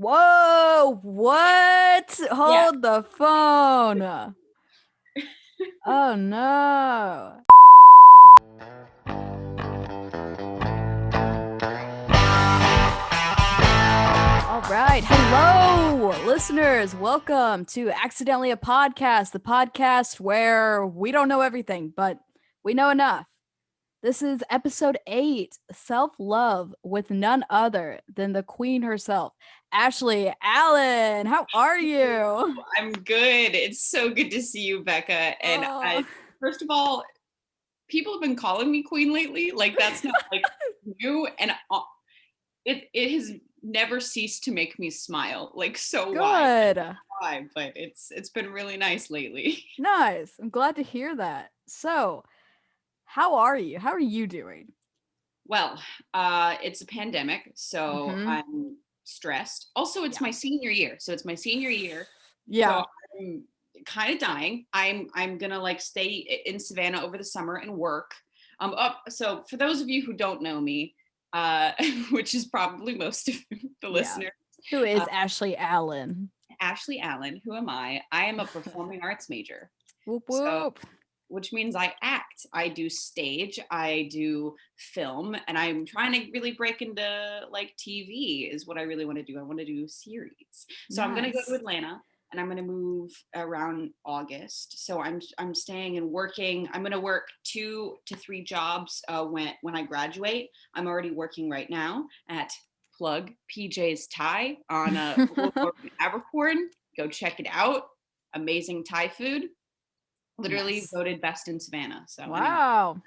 Whoa, what? Yeah. Hold the phone. Oh no. All right. Hello, listeners. Welcome to Accidentally a Podcast, the podcast where we don't know everything, but we know enough. This is episode 8, Self Love, with none other than the queen herself, Ashley Allen. How are you? I'm good. It's so good to see you, Becca. And Oh. first of all, people have been calling me queen lately. Like that's not like new, and it has never ceased to make me smile. Like so why? Good. Why? But it's been really nice lately. Nice. I'm glad to hear that. So, how are you? How are you doing? Well, it's a pandemic, so Mm-hmm. I'm stressed. Also, it's Yeah. my senior year, so it's my senior year. Yeah. So I'm kind of dying. I'm gonna like stay in Savannah over the summer and work. So for those of you who don't know me, uh, which is probably most of the Yeah. listeners, Who is uh, Ashley Allen? Ashley Allen. Who am I? I am a performing arts major. Whoop So whoop. which means I act. I do stage, I do film, and I'm trying to really break into like TV is what I really want to do. I want to do series. So I'm gonna go to Nice. Atlanta and I'm gonna move around August. So I'm staying and working. I'm gonna work 2 to 3 jobs when I graduate. I'm already working right now at plug PJ's Thai on Abercorn. Go check it out. Amazing Thai food, literally Nice. voted best in Savannah. So anyway, Wow.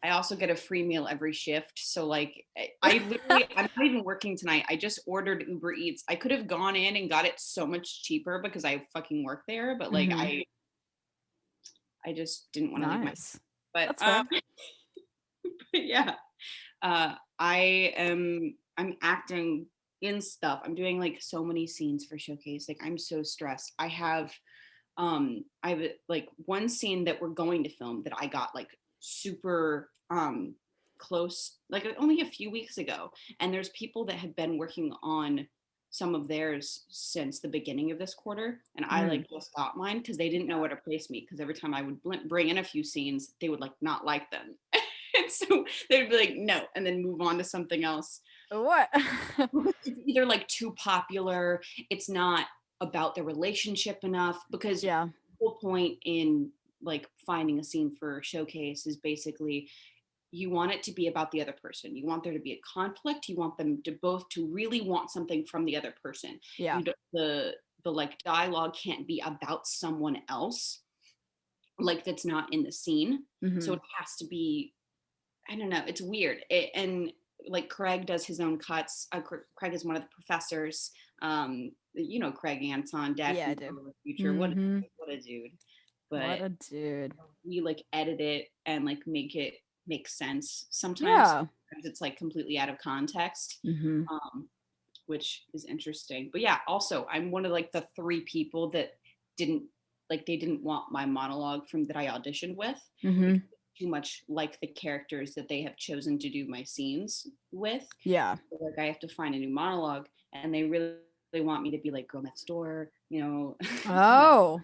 I also get a free meal every shift. So like I literally, I'm not even working tonight. I just ordered Uber Eats. I could have gone in and got it so much cheaper because I fucking work there, but like Mm-hmm. I just didn't want to leave my, Nice. but That's fair. yeah. I'm acting in stuff. I'm doing like so many scenes for Showcase. Like I'm so stressed. I have like one scene that we're going to film that I got like super close, like only a few weeks ago. And there's people that had been working on some of theirs since the beginning of this quarter, and I Mm. like just got mine because they didn't know where to place me, because every time I would bring in a few scenes they would like not like them. And so they'd be like no, and then move on to something else. What? It's either like too popular, it's not about the relationship enough, because the Yeah. whole point in like finding a scene for Showcase is basically you want it to be about the other person. You want there to be a conflict. You want them to both to really want something from the other person. Yeah. You don't, the like dialogue can't be about someone else, like that's not in the scene. So Mm-hmm. it has to be, I don't know. It's weird. And like Craig does his own cuts. Craig is one of the professors. You know Craig Anton, Dad Yeah, from I do. the Future. Mm-hmm. What a dude. What But a dude. we like edit it and like make it make sense. Sometimes Yeah. it's like completely out of context, Mm-hmm. um, which is interesting. But yeah, also I'm one of like the 3 people that didn't they didn't want my monologue from that I auditioned with, Mm-hmm. because it's too much like the characters that they have chosen to do my scenes with. Yeah. So, like I have to find a new monologue, and they really want me to be like girl next door, you know. Oh.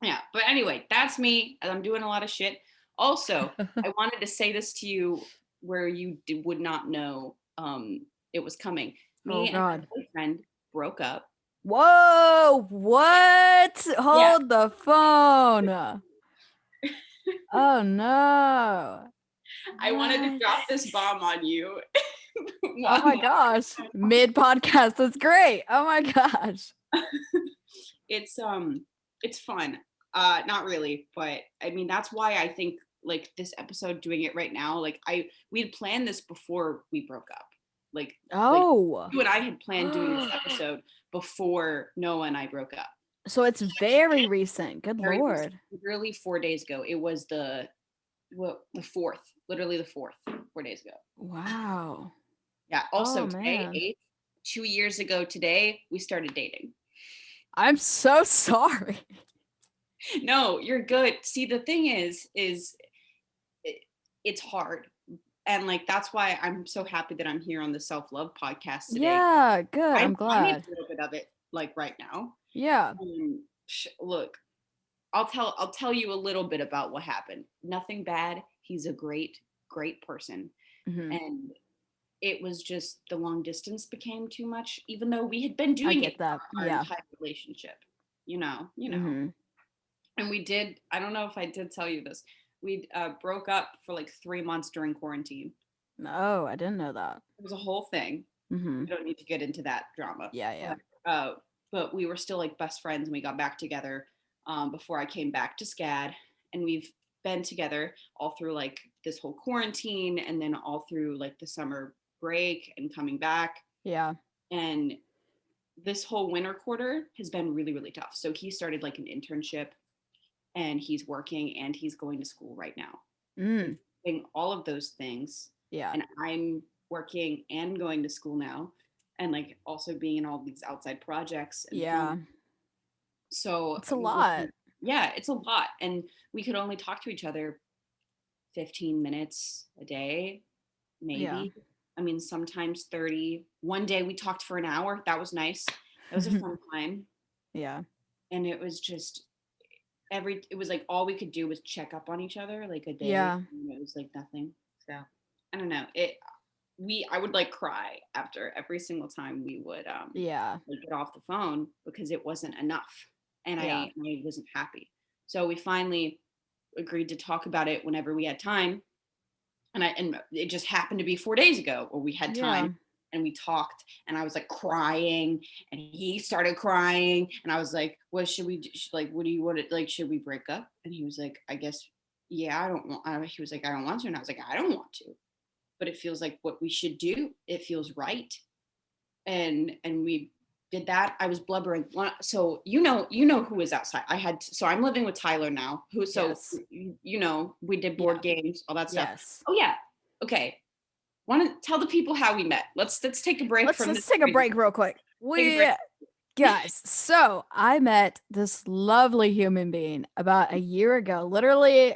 Yeah, but anyway, that's me. I'm doing a lot of shit. Also, I wanted to say this to you where you would not know it was coming. Oh Me and my God. boyfriend broke up. Whoa, what? Yeah. Hold the phone. Oh no. I wanted to What? drop this bomb on you. Oh my gosh. Mid podcast. That's great. Oh my gosh. it's it's fun. Not really, but I mean that's why I think like this episode, doing it right now, like we had planned this before we broke up. Like Oh. you and I had planned doing this episode before Noah and I broke up. So it's very recent. Good Very recent, Lord. literally 4 days ago. It was the fourth, literally the fourth, 4 days ago. Wow. Yeah. Oh Also today, man. 2 years ago today, we started dating. I'm so sorry. No, you're good. See, the thing is it's hard. And like that's why I'm so happy that I'm here on the self-love podcast today. Yeah, good. I'm I need glad. a little bit of it like right now. Yeah. Look, I'll tell you a little bit about what happened. Nothing bad. He's a great person. Hmm. And it was just the long distance became too much, even though we had been I doing it get that. our Yeah. entire relationship, you know. Hmm. And we did, I don't know if I did tell you this. We broke up for like 3 months during quarantine. Oh, I didn't know that. It was a whole thing. Hmm. I don't need to get into that drama. Yeah, yeah. But we were still like best friends and we got back together before I came back to SCAD. And we've been together all through like this whole quarantine and then all through like the summer break and coming back. Yeah. And this whole winter quarter has been really, really tough. So he started like an internship and he's working and he's going to school right now. Mm. Doing all of those things. Yeah. And I'm working and going to school now and like also being in all these outside projects and Yeah. so It's a lot. yeah, it's a lot. And we could only talk to each other 15 minutes a day, Yeah. maybe. I mean, sometimes 30. One day we talked for an hour. That was nice. That was a fun time. Yeah. And it was just it was like all we could do was check up on each other like a day. Yeah. And it was like nothing. So I don't know. I would like cry after every single time we would Yeah. like, get off the phone because it wasn't enough. And Yeah. I wasn't happy. So we finally agreed to talk about it whenever we had time. And it just happened to be 4 days ago where we had time and we talked and I was like crying and he started crying and I was like, what should we do? Like, what do you want to, like, should we break up? And he was like, I guess, yeah, I don't want, he was like, I don't want to. And I was like, I don't want to, but it feels like what we should do. It feels right. And we did that. I was blubbering. So you know who was outside. So I'm living with Tyler now. Yes. We did board games, all that stuff. Yes. Oh yeah. Okay. Want to tell the people how we met? Let's take a break Let's take a break real quick. Guys, so I met this lovely human being about a year ago, literally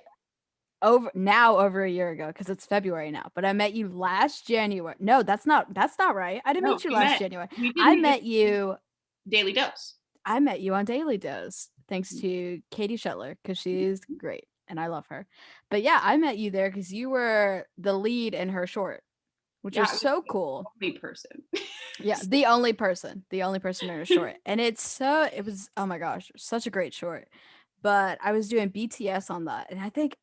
over a year ago because it's February now. But I met you last January. No, that's not right. I didn't meet you last January. I met you Daily Dose. I met you on Daily Dose thanks to Katie Shetler because she's great and I love her. But yeah, I met you there because you were the lead in her short, which is so cool. The only person. Yeah, the only person in her short. And it was, oh my gosh, such a great short. But I was doing BTS on that. And I think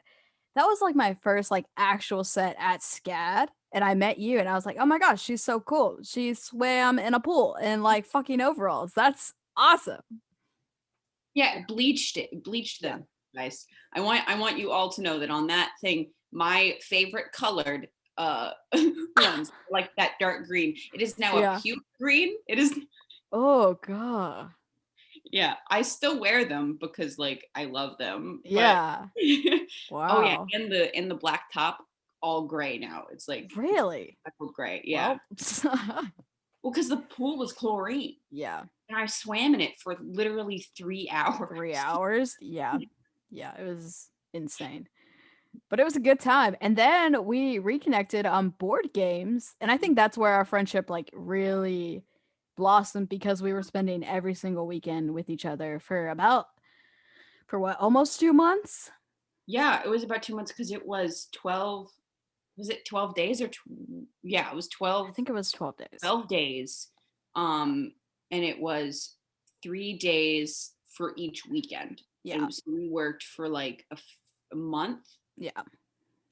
that was like my first like actual set at SCAD. And I met you and I was like, oh my gosh, she's so cool. She swam in a pool in like fucking overalls. That's awesome. Yeah, bleached them, guys. I want you all to know that on that thing, my favorite colored ones, like that dark green. It is now a puke green. It is. Oh god. Yeah, I still wear them because like I love them. Yeah. Wow. Oh yeah, in the black top, all gray now. It's like really gray. Yeah. Well, because the pool was chlorine. Yeah. And I swam in it for literally 3 hours. 3 hours? Yeah. Yeah, it was insane. But it was a good time. And then we reconnected on board games. And I think that's where our friendship like really blossomed because we were spending every single weekend with each other for almost 2 months? Yeah, it was about 2 months because it was 12. Was it 12 days or yeah, it was 12. I think it was 12 days. 12 days. And it was 3 days for each weekend. Yeah. So we worked for like a month. Yeah.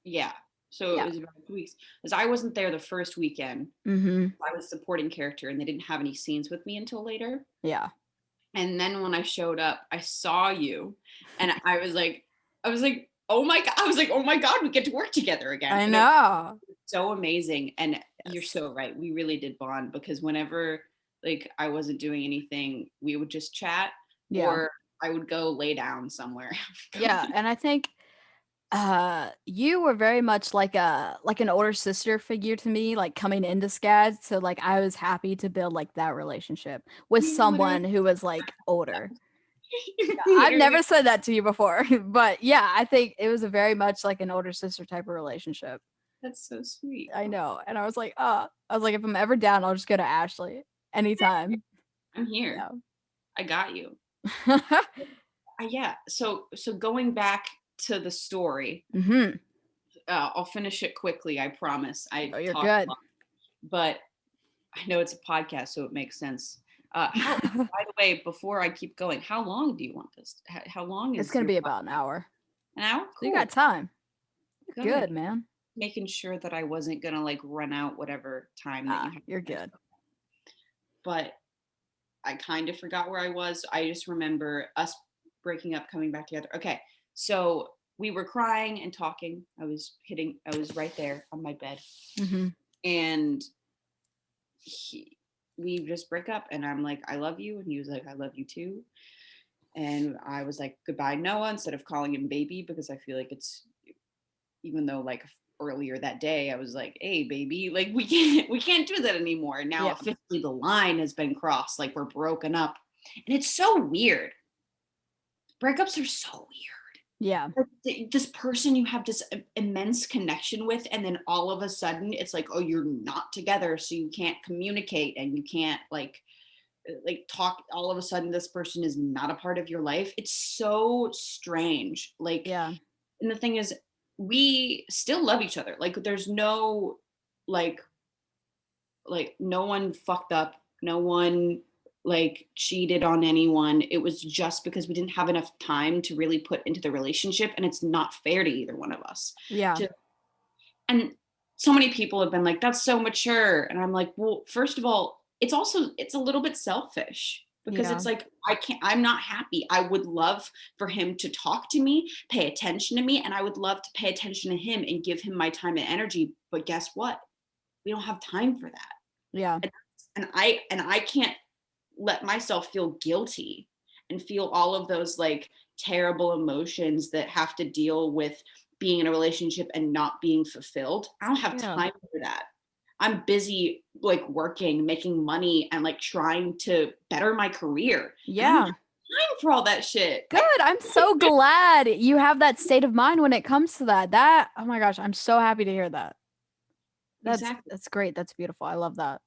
Yeah. So it was about 2 weeks. Because I wasn't there the first weekend. Mm-hmm. I was supporting character and they didn't have any scenes with me until later. Yeah. And then when I showed up, I saw you and I was like, oh my God. I was like, oh my God, we get to work together again. I know. So amazing. And you're so right. We really did bond because whenever like I wasn't doing anything, we would just chat or I would go lay down somewhere. Yeah. And I think you were very much like an older sister figure to me, like coming into SCAD. So like I was happy to build like that relationship with someone who was like older. I've never said that to you before, but yeah, I think it was a very much like an older sister type of relationship. That's so sweet. I know. And I was like, if I'm ever down, I'll just go to Ashley anytime. I'm here. Yeah. I got you. Yeah. So going back to the story, Mm-hmm. I'll finish it quickly. I promise. I Oh, you're talked a good. lot, but I know it's a podcast, so it makes sense. How? By the way, before I keep going, how long do you want this? How long It's is gonna your be about an podcast? hour. An hour? So you got Cool. time. You're Good. good, man. Making sure that I wasn't gonna like run out whatever time that you have. You're good. But I kind of forgot where I was. I just remember us breaking up, coming back together. Okay. So we were crying and talking. I was right there on my bed. Mm-hmm. And we just break up. And I'm like, I love you. And he was like, I love you too. And I was like, goodbye, Noah, instead of calling him baby, because I feel like it's, even though like earlier that day I was like, hey baby, like we can't do that anymore. Now Yeah. officially the line has been crossed, like we're broken up. And it's so weird. Breakups are so weird. Yeah. Like, this person you have this immense connection with, and then all of a sudden it's like, oh, you're not together, so you can't communicate and you can't like talk. All of a sudden this person is not a part of your life. It's so strange. Like, Yeah. and the thing is, we still love each other. Like there's no like no one fucked up, no one like cheated on anyone. It was just because we didn't have enough time to really put into the relationship, and it's not fair to either one of us. Yeah. And so many people have been like, that's so mature, and I'm like, well, first of all, it's a little bit selfish, because Yeah. it's like, I'm not happy. I would love for him to talk to me, pay attention to me, and I would love to pay attention to him and give him my time and energy, but guess what, we don't have time for that. Yeah. And I can't let myself feel guilty and feel all of those like terrible emotions that have to deal with being in a relationship and not being fulfilled. I don't have Yeah. time for that. I'm busy like working, making money, and like trying to better my career. And I don't Yeah. have time for all that shit. Good. I'm so glad you have that state of mind when it comes to that. Oh my gosh, I'm so happy to hear that. Exactly. That's great. That's beautiful. I love that.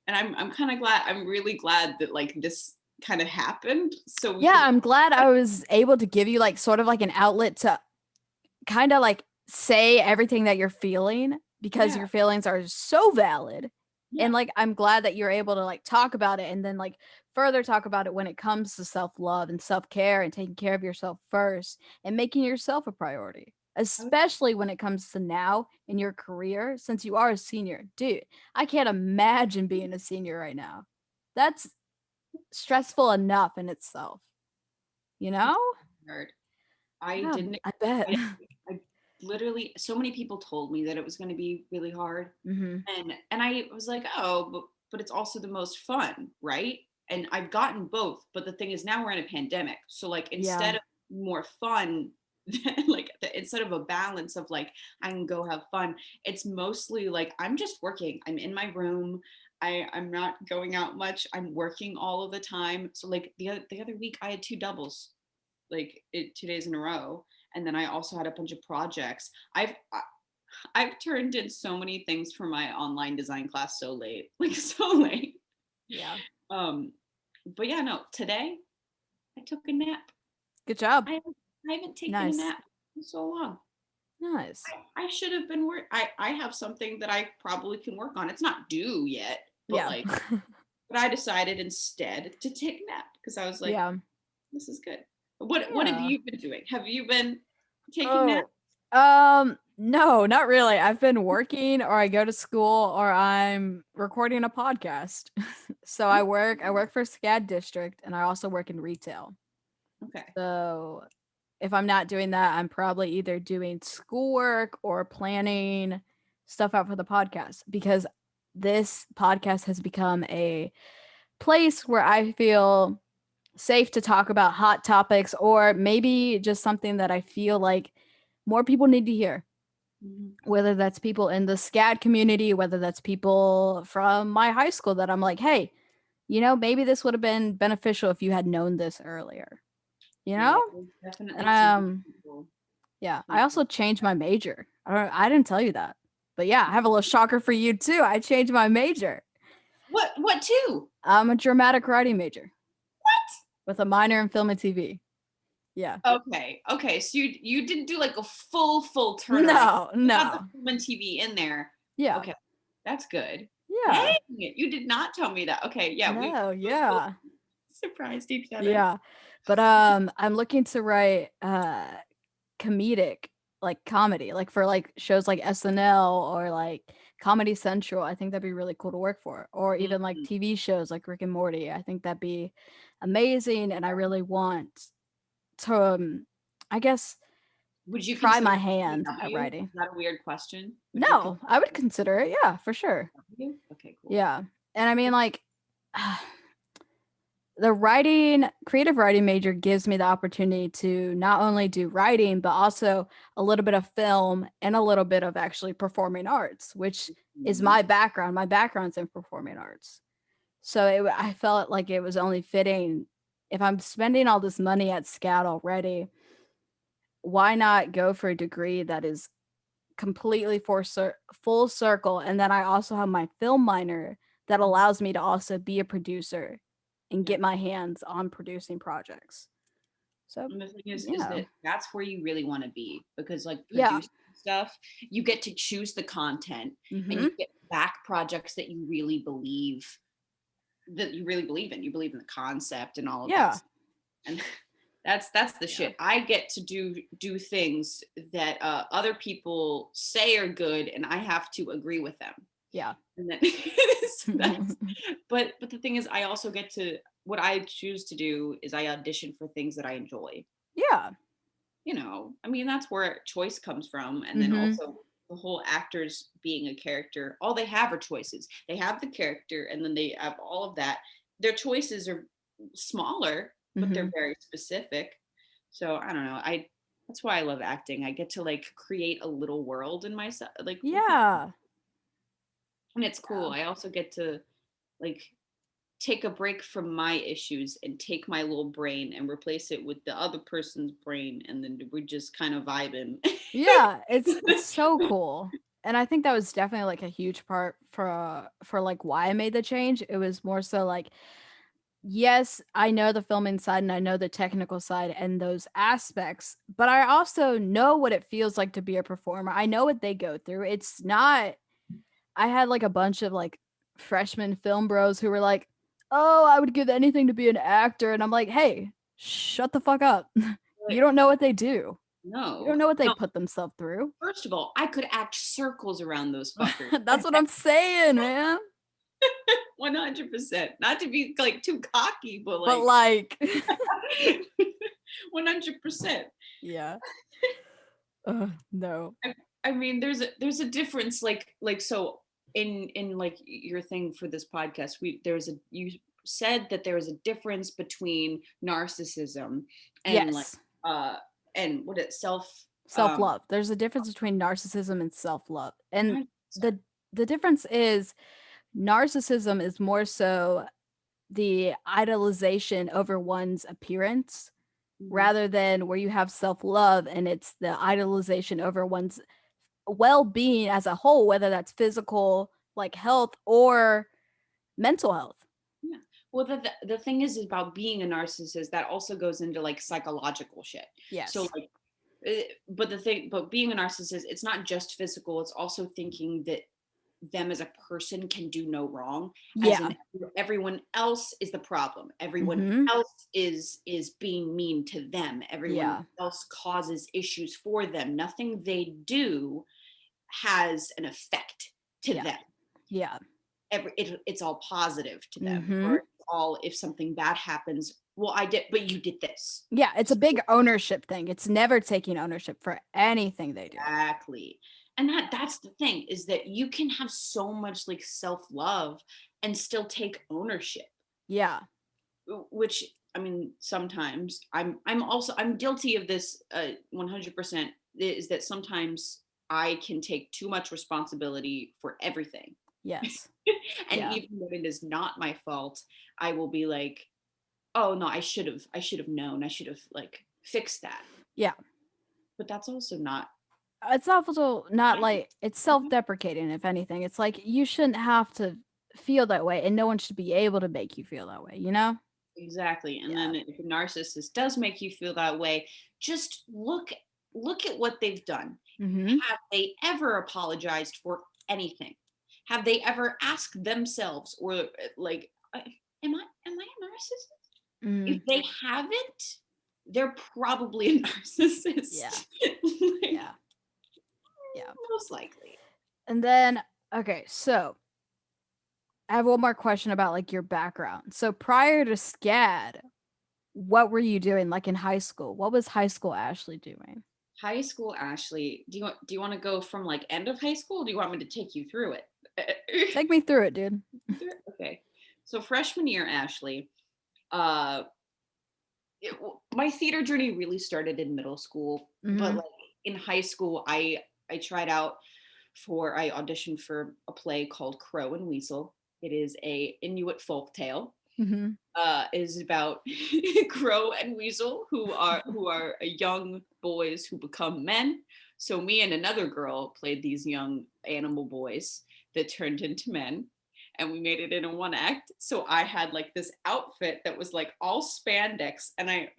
And I'm kind of glad. I'm really glad that like this kind of happened, so we Yeah, can. I'm glad I was able to give you like sort of like an outlet to kind of like say everything that you're feeling, because Yeah. your feelings are so valid. Yeah. And like I'm glad that you're able to like talk about it, and then like further talk about it when it comes to self-love and self-care and taking care of yourself first and making yourself a priority, especially when it comes to now in your career, since you are a senior. Dude, I can't imagine being a senior right now. That's stressful enough in itself, you know? Hard. I Yeah, didn't. I bet. I literally, so many people told me that it was going to be really hard, Hmm. and I was like, oh, but it's also the most fun, right? And I've gotten both, but the thing is, now we're in a pandemic, so like Yeah. instead of more fun, like instead of a balance of like I can go have fun, it's mostly like I'm just working. I'm in my room. I'm not going out much. I'm working all of the time. So like the other week I had two doubles, like 2 days in a row, and then I also had a bunch of projects. I've turned in so many things for my online design class so late, like so late. Yeah. um but yeah, no, today I took a nap. Good job. I haven't taken a Nice. nap in so long. Nice. I should have been I have something that I probably can work on. It's not due yet, but Yeah. like, but I decided instead to take a nap because I was like, Yeah. this is good. What have Yeah. you been doing? Have you been taking naps? Oh. No, not really. I've been working, or I go to school, or I'm recording a podcast. So I work for SCAD district, and I also work in retail. Okay. So if I'm not doing that, I'm probably either doing schoolwork or planning stuff out for the podcast, because this podcast has become a place where I feel safe to talk about hot topics, or maybe just something that I feel like more people need to hear. Mhm. Whether that's people in the SCAD community, whether that's people from my high school that I'm like, hey, maybe this would have been beneficial if you had known this earlier. You know? Yeah, there's And definitely too many people yeah, I like, also changed my major. I didn't tell you that. But yeah, I have a little shocker for you too. I changed my major. What too? I'm a dramatic writing major with a minor in film and TV. Yeah. Okay. So you didn't do like a full turnaround. No, You got the no. film and TV in there. Yeah. Okay, that's good. Yeah. Dang it, you did not tell me that. Okay, yeah, we No, both yeah. surprised each other. Yeah. But I'm looking to write comedic, like comedy, like for like shows like SNL or like Comedy Central. I think that'd be really cool to work for. Or even like Mhm. TV shows like Rick and Morty. I think that'd be amazing. And I really want to I guess Would you try consider my hand at CW? writing. Is that a weird question? Would you No, consider I would consider it. Yeah, for sure. CW? Okay, cool. Yeah. And I mean like the creative writing major gives me the opportunity to not only do writing, but also a little bit of film and a little bit of actually performing arts, which is Mhm. my background. My background's in performing arts. So I felt like it was only fitting if I'm spending all this money at SCAD already, why not go for a degree that is completely full circle? And then I also have my film minor that allows me to also be a producer and Yeah. get my hands on producing projects. So, And the thing is yeah. that that's where you really want to be because like Yeah. producing stuff, you get to choose the content and you Mhm. get back projects that you really believe in. You believe in the concept and all of that Yeah. stuff. And that's the Yeah. shit. I get to do things that other people say are good and I have to agree with them. Yeah. And then that's but the thing is I also get to what I choose to do is I audition for things that I enjoy. Yeah. I mean, that's where choice comes from. And then Mhm. also the whole actors being a character, all they have are choices. They have the character and then they have all of that. Their choices are smaller, but they're Mhm. very specific. So I don't know. That's why I love acting. I get to like create a little world in myself, like Yeah. and it's Yeah. cool. I also get to like take a break from my issues and take my little brain and replace it with the other person's brain and then we're just kind of vibing. Yeah, it's so cool. And I think that was definitely like a huge part for like why I made the change. It was more so like yes, I know the filming side and I know the technical side and those aspects, but I also know what it feels like to be a performer. I know what they go through. It's not I had like a bunch of like freshman film bros who were like, "Oh, I would give anything to be an actor." And I'm like, "Hey, shut the fuck up. You But don't know what they do. You don't no, know what they no. put themselves through." First of all, I could act circles around those fuckers. That's what I'm saying, man. 100%. Not to be like too cocky, but But like like 100%. yeah. No. I mean, there's a difference. Like so in like your thing for this podcast, you said that there was a difference between narcissism and like Yes. uh and what it Self-love. There's a difference between narcissism and self-love. And 100%. the difference is narcissism is more so the idolization over one's appearance Mhm. rather than where you have self-love and it's the idolization over one's well-being as a whole, whether that's physical, like health or mental health. Yeah. Well, the thing is about being a narcissist that also goes into like psychological shit. So Yes. like but being a narcissist, it's not just physical, it's also thinking that them as a person can do no wrong, as Yeah. in everyone else is the problem, everyone Mhm. else is being mean to them, everyone Yeah. else causes issues for them, nothing they do has an effect to Yeah. them, Yeah. it's all positive to them, or Mhm. it's all if something bad happens, well I did but you did this. Yeah, it's a So big ownership thing. It's never taking ownership for anything they do. exactly. And that's the thing is that you can have so much like self-love and still take ownership, Yeah. which I mean sometimes I'm guilty of this 100%, is that sometimes I can take too much responsibility for everything. Yes. And Yeah. even when it is not my fault, I will be like, oh no, I should have known, I should have like fixed that. Yeah. But that's also not It's also not like it's self-deprecating, if anything. It's like you shouldn't have to feel that way, and no one should be able to make you feel that way, you know? Exactly. And Yeah. then if a narcissist does make you feel that way, just look at what they've done. Mhm. Have they ever apologized for anything? Have they ever asked themselves or like am I a narcissist? If Mm. they haven't, they're probably a Yeah. narcissist. Like, Yeah. Yeah. most likely. And then okay, so I have one more question about like your background. So prior to SCAD, what were you doing like in high school? What was high school Ashley doing? High school Ashley, do you want to go from like end of high school? Or do you want me to take you through it? Take me through it, dude. Okay. So freshman year Ashley, uh my theater journey really started in middle school, but Mhm. like in high school I tried out for I auditioned for a play called Crow and Weasel. It is a Inuit folk tale. Mhm. Is about Crow and Weasel who are young boys who become men. So me and another girl played these young animal boys that turned into men, and we made it in a one act. So I had like this outfit that was like all spandex, and I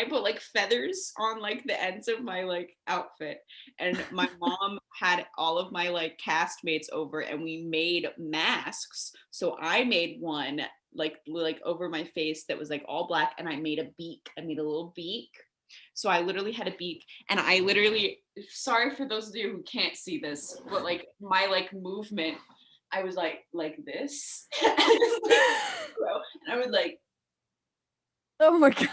put like feathers on like the ends of my like outfit, and my mom had all of my like castmates over, and we made masks. So I made one like over my face that was like all black, and I made a beak. I made a little beak. So I literally had a beak, and I literally, sorry for those of you who can't see this, but like my like movement, I was like this. And I would Oh my gosh.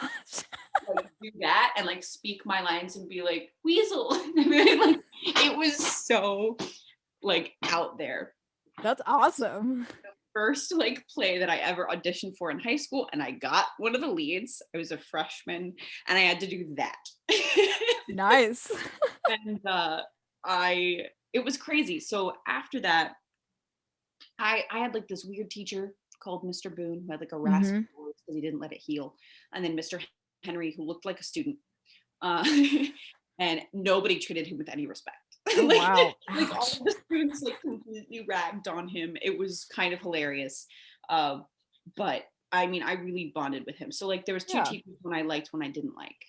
like do that and like speak my lines and be like weasel. Like it was so like out there. That's awesome. First like play that I ever auditioned for in high school, and I got one of the leads. I was a freshman and I had to do that. Nice. And I it was crazy. So after that, I had like this weird teacher called Mr. Boone who had like a raspy Mhm. voice because he didn't let it heal. And then Mr. Henry who looked like a student. Uh, and nobody treated him with any respect. Oh like, wow. like all Ouch. of the students like completely ragged on him. It was kind of hilarious. But I mean, I really bonded with him. So like there was two Yeah. teachers when I liked, when I didn't like.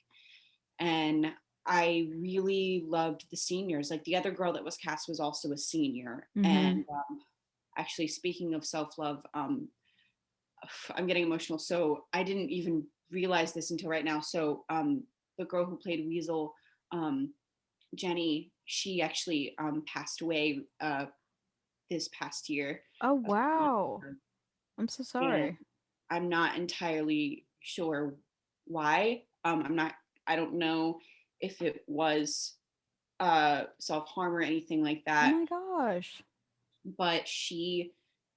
And I really loved the seniors. Like the other girl that was cast was also a senior. Mhm. And actually, speaking of self-love, I'm getting emotional. So I didn't even realize this until right now. So the girl who played Weasel, um, Jenny, she actually passed away this past year. Oh wow. I'm so And sorry. I'm not entirely sure why. I'm not, I don't know if it was self-harm or anything like Oh that, my gosh. but she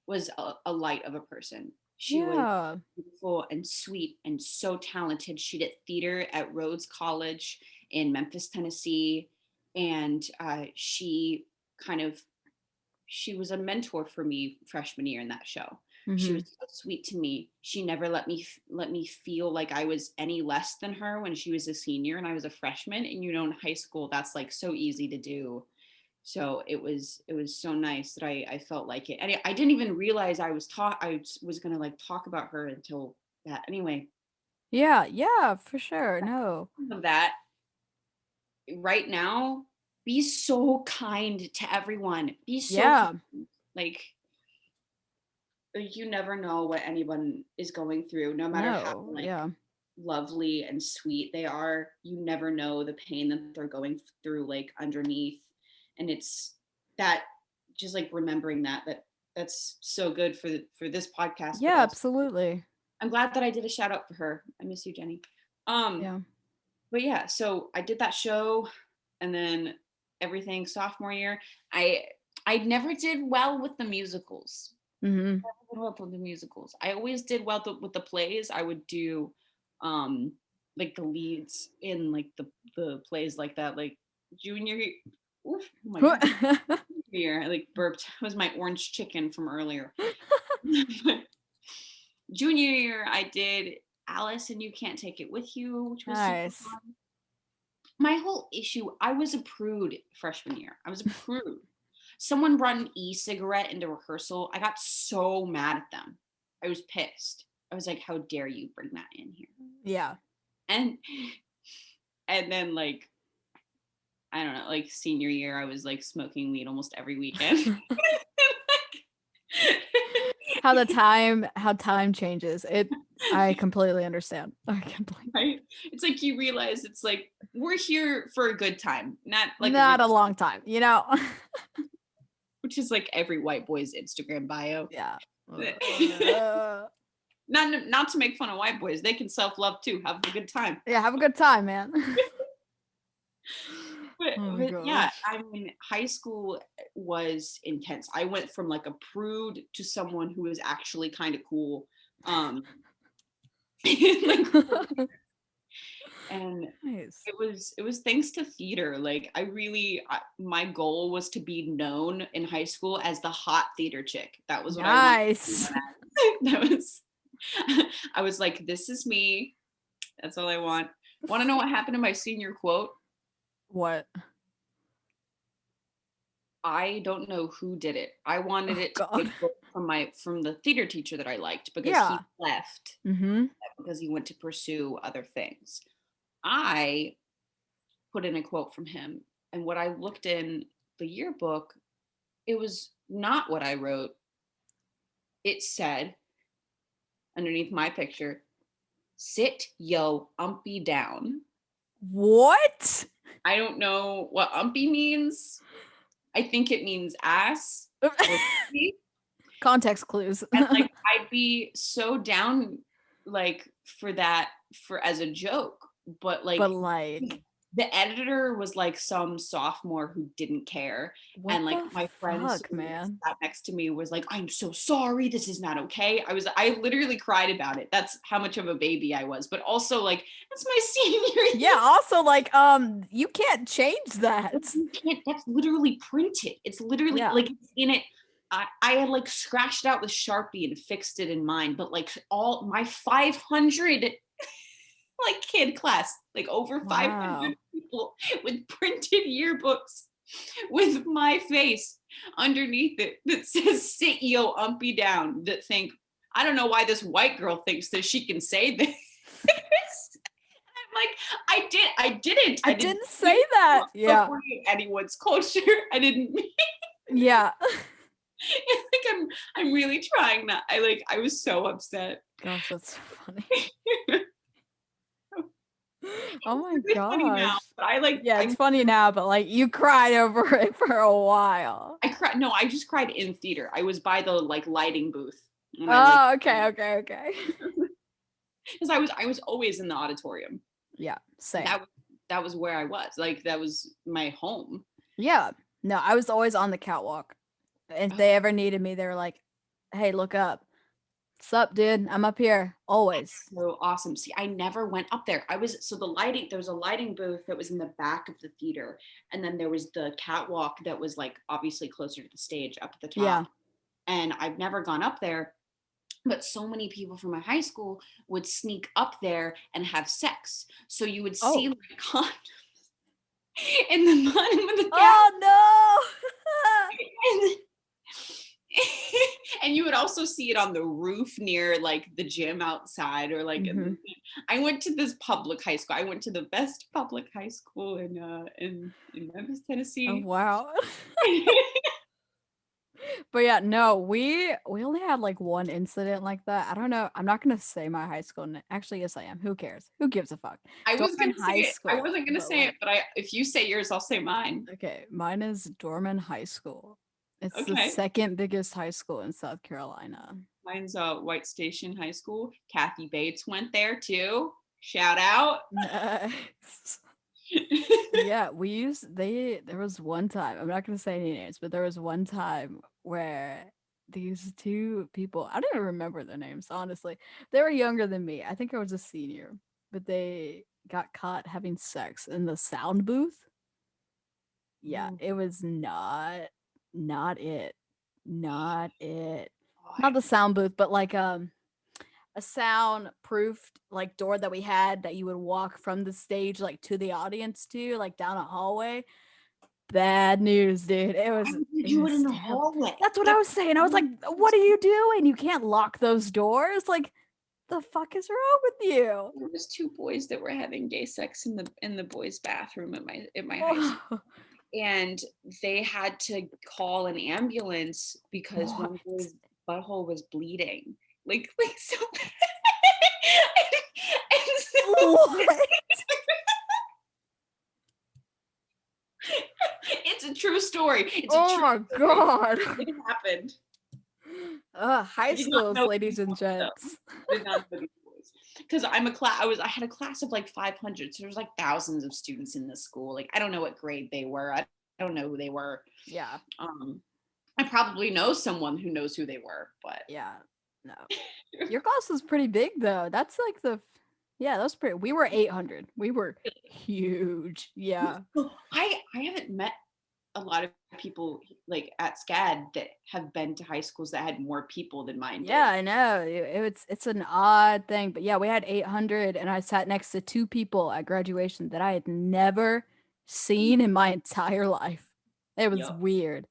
was a light of a person. She was Yeah. beautiful and sweet and so talented. She did theater at Rhodes College in Memphis, Tennessee, and she kind of she was a mentor for me freshman year in that show. She was Mhm. so sweet to me. She never let me feel like I was any less than her when she was a senior and I was a freshman. And you know, in high school, that's like so easy to do. So it was so nice that I felt like it. And I didn't even realize I was gonna like talk about her until that. Anyway, Yeah, yeah, for sure. No. of that right now, be so kind to everyone. Be so Yeah. kind. Like you never know what anyone is going through, no matter how No. like Yeah. lovely and sweet they are. You never know the pain that they're going through like underneath. And it's that, just like remembering that's so good for this podcast. But Yeah, also absolutely. I'm glad that I did a shout out for her. I miss you, Jenny. um Yeah. but yeah, so I did that show, and then everything sophomore year, i I never did well with the musicals. Mhm. Well with the musicals. I always did well with the plays. I would do um like the leads in like the plays like that. Like junior oof, oh my god. Year I like burped. It was my orange chicken from earlier. Junior year I did Alice and You Can't Take It With You, which was super Nice. fun. my whole issue, I was a prude freshman year. I was a prude. Someone brought an e-cigarette into rehearsal. I got so mad at them. I was pissed. I was like, how dare you bring that in here? Yeah. And then like, I don't know, like senior year, I was like smoking weed almost every weekend. How time changes. I completely understand. Right? It's like you realize it's like we're here for a good time, not like Not a long time, you know? which is like every white boy's Instagram bio. Yeah. Not to make fun of white boys. They can self-love too. Have a good time. Yeah, have a good time, man. But, Oh my yeah, gosh. I mean, high school was intense. I went from like a prude to someone who was actually kind of cool. Like, and Nice. it was thanks to theater. Like my goal was to be known in high school as the hot theater chick. That was what I wanted to be Nice. known as. That was I was like, this is me. That's all I want. Want to know what happened to my senior quote? What? I don't know who did it. I wanted Oh it to be God. a quote from the theater teacher that I liked because he Yeah. left Mm-hmm. because he went to pursue other things. I put in a quote from him, and what I looked in the yearbook, it was not what I wrote. It said underneath my picture, "Sit yo umpy down." What? I don't know what umpy means. I think it means ass or pussy. Context clues. And like I'd be so down like for that for as a joke, but But like like, the editor was like some sophomore who didn't care, what and like the my friends fuck, who man? sat next to me was like, I'm so sorry, this is not okay. I literally cried about it. That's how much of a baby I was, but also like that's my senior Yeah, year. also like you can't change that. You can't, that's literally printed. It's literally Yeah. like it's in it. I had like scratched it out with Sharpie and fixed it in mine, but like all my 500 like kid class, like over 500 Wow. people with printed yearbooks with my face underneath it that says "Sit yo umpy down." That think I don't know why this white girl thinks that she can say this. I'm like I I didn't didn't say mean to that. Yeah. appropriate anyone's culture. I didn't mean Yeah. like I'm really trying not. I was so upset. Gosh, that's so funny. Oh my It's funny now, gosh. but I like Yeah, it's funny now, but like you cried over it for a while. I cried. No, I just cried in theater. I was by the like lighting booth when I like Oh, okay. because I was always in the auditorium. Yeah, same. That was where I was. Like that was my home. Yeah. No, I was always on the catwalk. If they ever needed me, they were like, "Hey, look up. Sup, dude? I'm up here always." So awesome. See, I never went up there. There was a lighting booth that was in the back of the theater, and then there was the catwalk that was like obviously closer to the stage up at the Yeah. top. And I've never gone up there, but so many people from my high school would sneak up there and have sex. So you would see Oh. like condoms in the bottom of the cat. Oh no. And, and you would also see it on the roof near like the gym outside or like I went to this public high school. I went to the best public high school in Memphis, Oh Tennessee. wow. But yeah, no, we only had like one incident like that. I don't know. I'm not gonna say my high school. Actually, yes, I am. Who cares? Who gives a fuck? I was Dorman gonna say High it. I School. wasn't gonna But say it, like, but if you say yours, I'll say mine. okay, mine is Dorman High School. It's the Okay. second biggest high school in South Carolina. Mine's White Station High School. Kathy Bates went there too. Shout out. Nice. Yeah, there was one time, I'm not gonna say any names, but there was one time where these two people, I don't even remember their names, honestly. They were younger than me. I think I was a senior, but they got caught having sex in the sound booth. Yeah, Ooh, it was not it. Not it. oh, Not the sound booth, but like a soundproofed like door that we had that you would walk from the stage like to the audience to, like down a hallway. Bad news, dude. It Why was would you it do it in was the terrible. hallway? That's what I That's was saying. I was like, what are you doing? You can't lock those doors. Like, the fuck is wrong with you? there was two boys that were having gay sex in the boys' bathroom at my high school, Oh, and they had to call an ambulance because what? one boy's butthole was bleeding, like so bad. And so What? it's a true story. It's a Oh true my story. god. It happened. High I did not schools, know ladies these and boys though. gents. I did not know these boys because I had a class of like 500, so there's like thousands of students in this school. Like I don't know what grade they were. I don't know who they were. Yeah. I probably know someone who knows who they were, but Yeah. No. Your class was pretty big though. That's like yeah, that's pretty. We were 800. We were huge. Yeah. I haven't met a lot of people like at SCAD that have been to high schools that had more people than mine Yeah, did. I know. It's an odd thing, but yeah, we had 800 and I sat next to two people at graduation that I had never seen in my entire life. It was Yup, weird.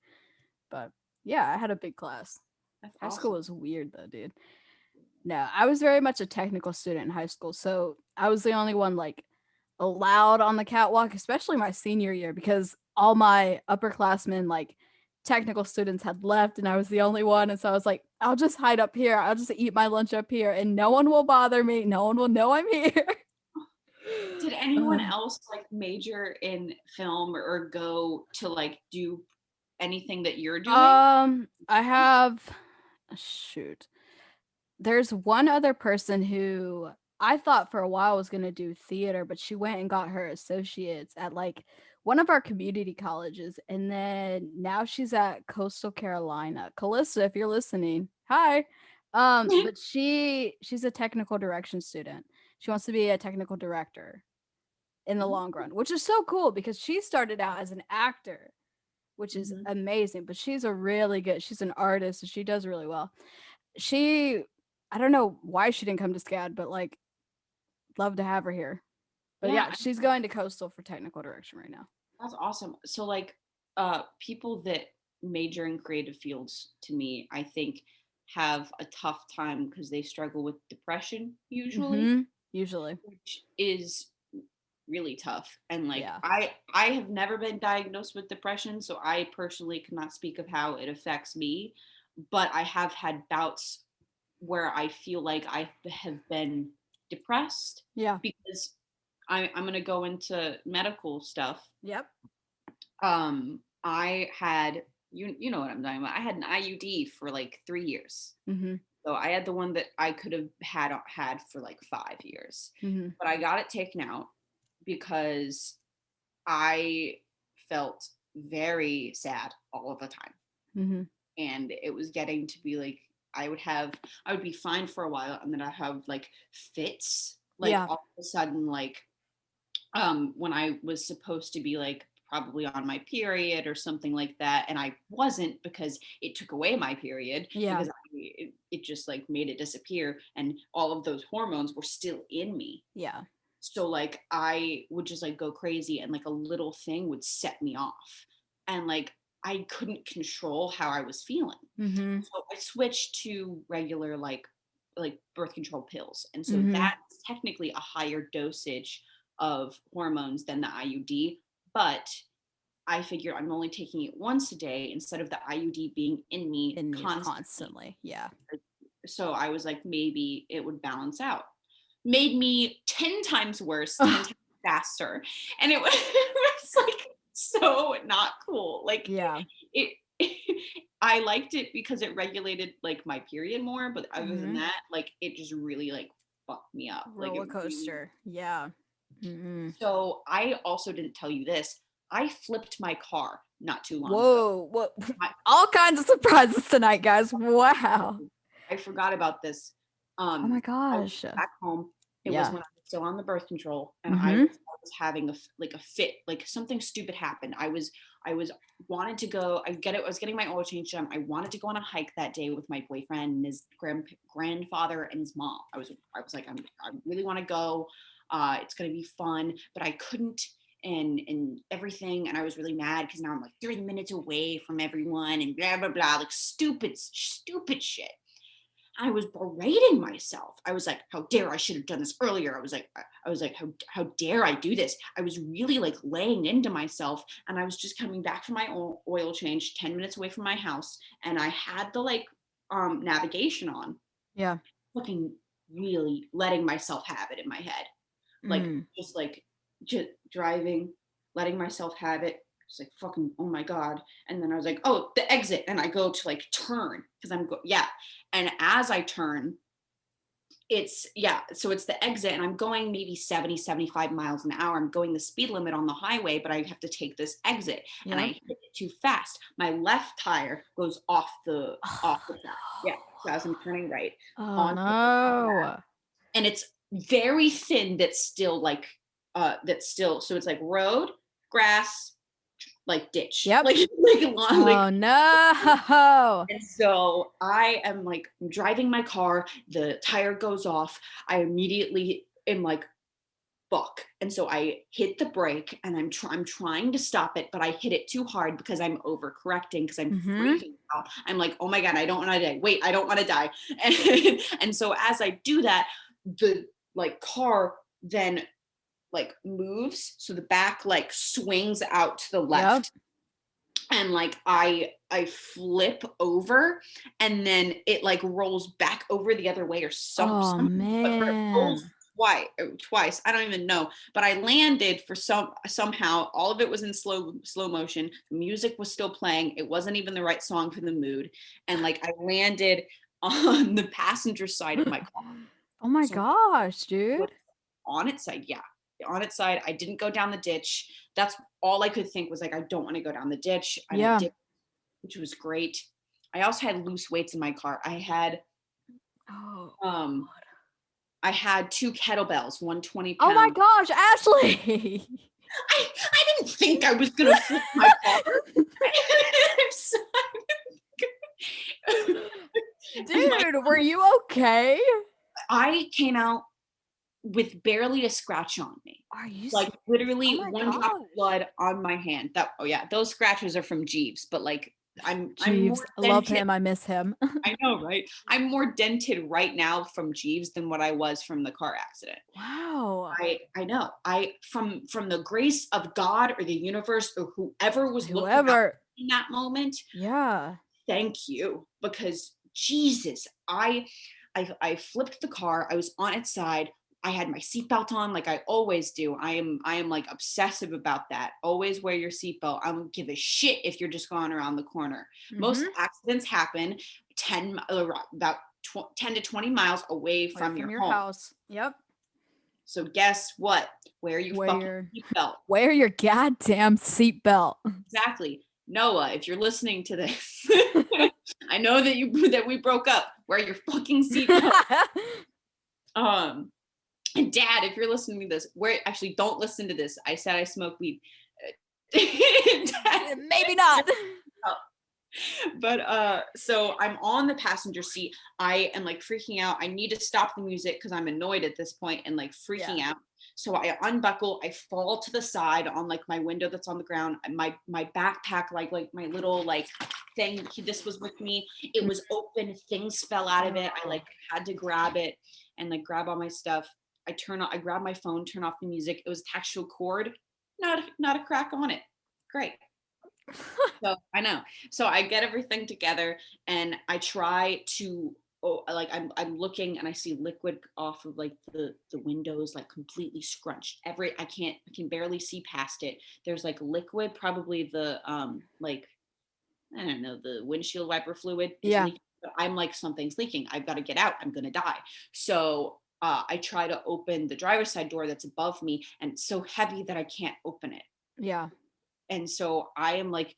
But yeah, I had a big class. that's High school awesome. was weird though, dude. No, I was very much a technical student in high school, so I was the only one like allowed on the catwalk, especially my senior year, because all my upperclassmen, like technical students, had left, and I was the only one. And so I was like, I'll just hide up here. I'll just eat my lunch up here, and no one will bother me. No one will know I'm here. Did anyone else like major in film or go to like do anything that you're doing? I have shoot. There's one other person who I thought for a while was gonna do theater, but she went and got her associates at like one of our community colleges, and then now she's at Coastal Carolina. Calista, if you're listening, hi. But she's a technical direction student. She wants to be a technical director in the long run, which is so cool because she started out as an actor, which is Mhm. amazing. But she's an artist, and she does really well. She I don't know why she didn't come to SCAD, but like love to have her here. But Yeah, yeah, she's going to Coastal for technical direction right now. that's awesome. So like people that major in creative fields to me, I think have a tough time because they struggle with depression usually, Usually. which is really tough. And like Yeah. I have never been diagnosed with depression, so I personally cannot speak of how it affects me, but I have had bouts where I feel like I have been depressed Yeah. because I'm going to go into medical stuff. Yep. I had you know what I'm talking about. I had an IUD for like 3 years. Mhm. So I had the one that I could have had for like 5 years, Mhm. but I got it taken out because I felt very sad all of the time, Mhm. and it was getting to be like I would be fine for a while, and then I have like fits, like Yeah. all of a sudden, like when I was supposed to be like probably on my period or something like that, and I wasn't because it took away my period Yeah. because it just like made it disappear, and all of those hormones were still in me. Yeah. So like I would just like go crazy, and like a little thing would set me off, and like I couldn't control how I was feeling. Mhm. So I switched to regular like birth control pills, and so Mhm. that's technically a higher dosage of hormones than the IUD, but I figured I'm only taking it once a day instead of the IUD being in me In you constantly. constantly. Yeah. So I was like, maybe it would balance out. Made me 10 times worse, 10 times faster. And it was, it was like so not cool. Like Yeah. it, I liked it because it regulated like my period more, but other than Mhm. that, like it just really like fucked me up. Like it Roller really. coaster. Yeah. Mhm. So I also didn't tell you this. I flipped my car not too long ago. Whoa. What I, all kinds of surprises tonight, guys. Wow. I forgot about this. Oh my I was gosh. back home. It was Yeah. when I was still on the birth control, and Mhm. I was having like a fit. Like something stupid happened. I wanted to go. I was getting my oil change done. I wanted to go on a hike that day with my boyfriend and his grandfather and his mom. I was like, I really want to go. It's gonna be fun, but I couldn't, and everything. And I was really mad because now I'm like 30 minutes away from everyone and blah blah blah, like stupid shit. I was berating myself. I was like, how dare I should have done this earlier. I was like, how dare I do this? I was really like laying into myself, and I was just coming back from my oil change 10 minutes away from my house, and I had the like navigation on. Yeah. Fucking really letting myself have it in my head. Like just driving, letting myself have it. It's like fucking, oh my God. And then I was like, oh, the exit. And I go to like turn because and as I turn, so it's the exit, and I'm going maybe 70, 75 miles an hour. I'm going the speed limit on the highway, but I have to take this exit, and I hit it too fast. My left tire goes off the track. Yeah. So as I'm turning right. Oh no. And it's very thin. So it's like road, grass, like ditch. Yep. Like oh no. And so I am like driving my car, the tire goes off. I immediately am like, fuck. And so I hit the brake, and I'm trying to stop it, but I hit it too hard because I'm overcorrecting, because I'm freaking out. I'm like, oh my God, I don't want to die. Wait, I don't want to die. And so as I do that, the like car then like moves, so the back like swings out to the left. And like I flip over, and then it like rolls back over the other way or something. Oh man. But it rolls twice. I don't even know. But I landed for somehow. All of it was in slow motion. The music was still playing. It wasn't even the right song for the mood. And like I landed on the passenger side of my car. Oh my gosh, dude. On its side, yeah. On its side. I didn't go down the ditch. That's all I could think was like, I don't want to go down the ditch. And I did, which was great. I also had loose weights in my car. I had I had 2 kettlebells, 120 pounds. Oh my gosh, Ashley. I didn't think I was gonna flip my car. Dude, were you okay? I came out with barely a scratch on me. Are you like literally one drop of blood on my hand? Those scratches are from Jeeves, but like Jeeves, I love him. I miss him. I know, right? I'm more dented right now from Jeeves than what I was from the car accident. Wow. I know. From the grace of God or the universe or whoever was looking out in that moment. Yeah. Thank you, because Jesus, I flipped the car. I was on its side. I had my seatbelt on like I always do. I am like obsessive about that. Always wear your seatbelt. I don't give a shit if you're just going around the corner. Most accidents happen 10 to 20 miles away from your home. House. Yep. So guess what? Wear your fucking seatbelt. Wear your goddamn seatbelt. Exactly. Noah, if you're listening to this, I know that we broke up. Wear your fucking seatbelt. And Dad, if you're listening to this, actually don't listen to this. I said I smoke weed. Dad, maybe not. But so I'm on the passenger seat. I am like freaking out. I need to stop the music because I'm annoyed at this point and like freaking out. So I unbuckle, I fall to the side on like my window that's on the ground. My backpack, like my little like thing, this was with me. It was open, things fell out of it. I like had to grab it and like grab all my stuff. I grab my phone, turn off the music. It was attached to a cord, not a crack on it. Great. So I know. So I get everything together and I try to I'm looking and I see liquid off of like the windows, like completely scrunched. I can barely see past it. There's like liquid, probably the like I don't know, the windshield wiper fluid. Yeah. I'm like, something's leaking. I've got to get out. I'm gonna die. So I try to open the driver's side door that's above me, and it's so heavy that I can't open it. Yeah. And so I am like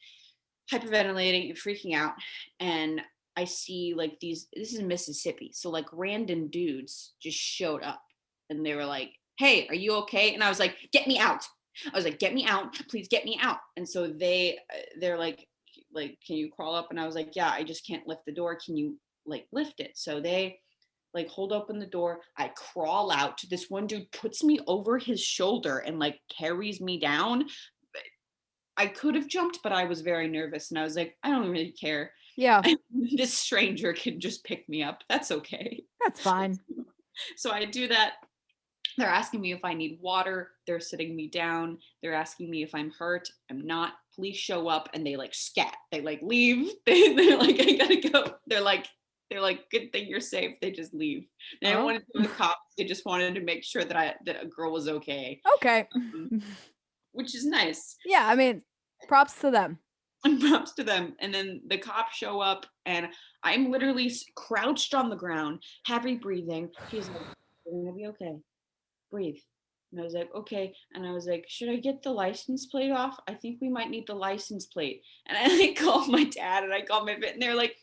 hyperventilating and freaking out. And I see like this is Mississippi. So like random dudes just showed up and they were like, hey, are you okay? And I was like, get me out. I was like, get me out, please get me out. And so they're like, can you crawl up? And I was like, yeah, I just can't lift the door. Can you like lift it? So they like hold open the door. I crawl out. This one dude puts me over his shoulder and like carries me down. I could have jumped, but I was very nervous and I was like, I don't really care. Yeah, This stranger can just pick me up. That's okay. that's fine. So I do that. They're asking me if I need water. They're sitting me down. They're asking me if I'm hurt. I'm not. Police show up and they like scat. They like leave. They're like, I gotta go. They're like, good thing you're safe. They just leave. They didn't Oh, want to do the cops. They just wanted to make sure that a girl was okay, okay. which is nice. Yeah, I mean, props to them. And props to them. And then the cops show up and I'm literally crouched on the ground, heavy breathing. She's like, "You're gonna be okay. Breathe." And I was like, okay. And I was like, should I get the license plate off? I think we might need the license plate. And I like called my dad and I called my vet and they're like,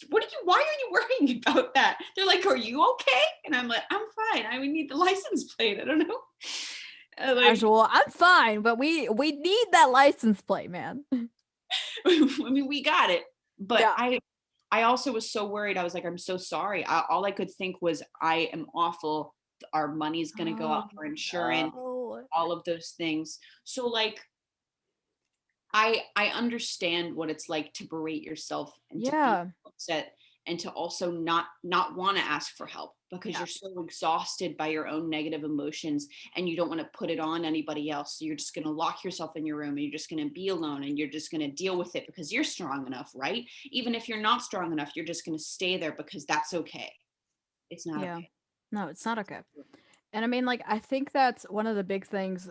why are you worrying about that? They're like, are you okay? And I'm like, I'm fine. I would need the license plate. I don't know. Like, Casual. I'm fine, but we need that license plate, man. I mean, we got it. But Yeah. I also was so worried. I was like, I'm so sorry. All I could think was, I am awful. Our money's going to go out for insurance, no. all of those things. So like, I understand what it's like to berate yourself and to Yeah. be upset and to also not want to ask for help because Yeah. you're so exhausted by your own negative emotions and you don't want to put it on anybody else. So you're just going to lock yourself in your room and you're just going to be alone and you're just going to deal with it because you're strong enough, right? Even if you're not strong enough, you're just going to stay there because that's okay. It's not Yeah. okay. No, it's not okay. And I mean, like, I think that's one of the big things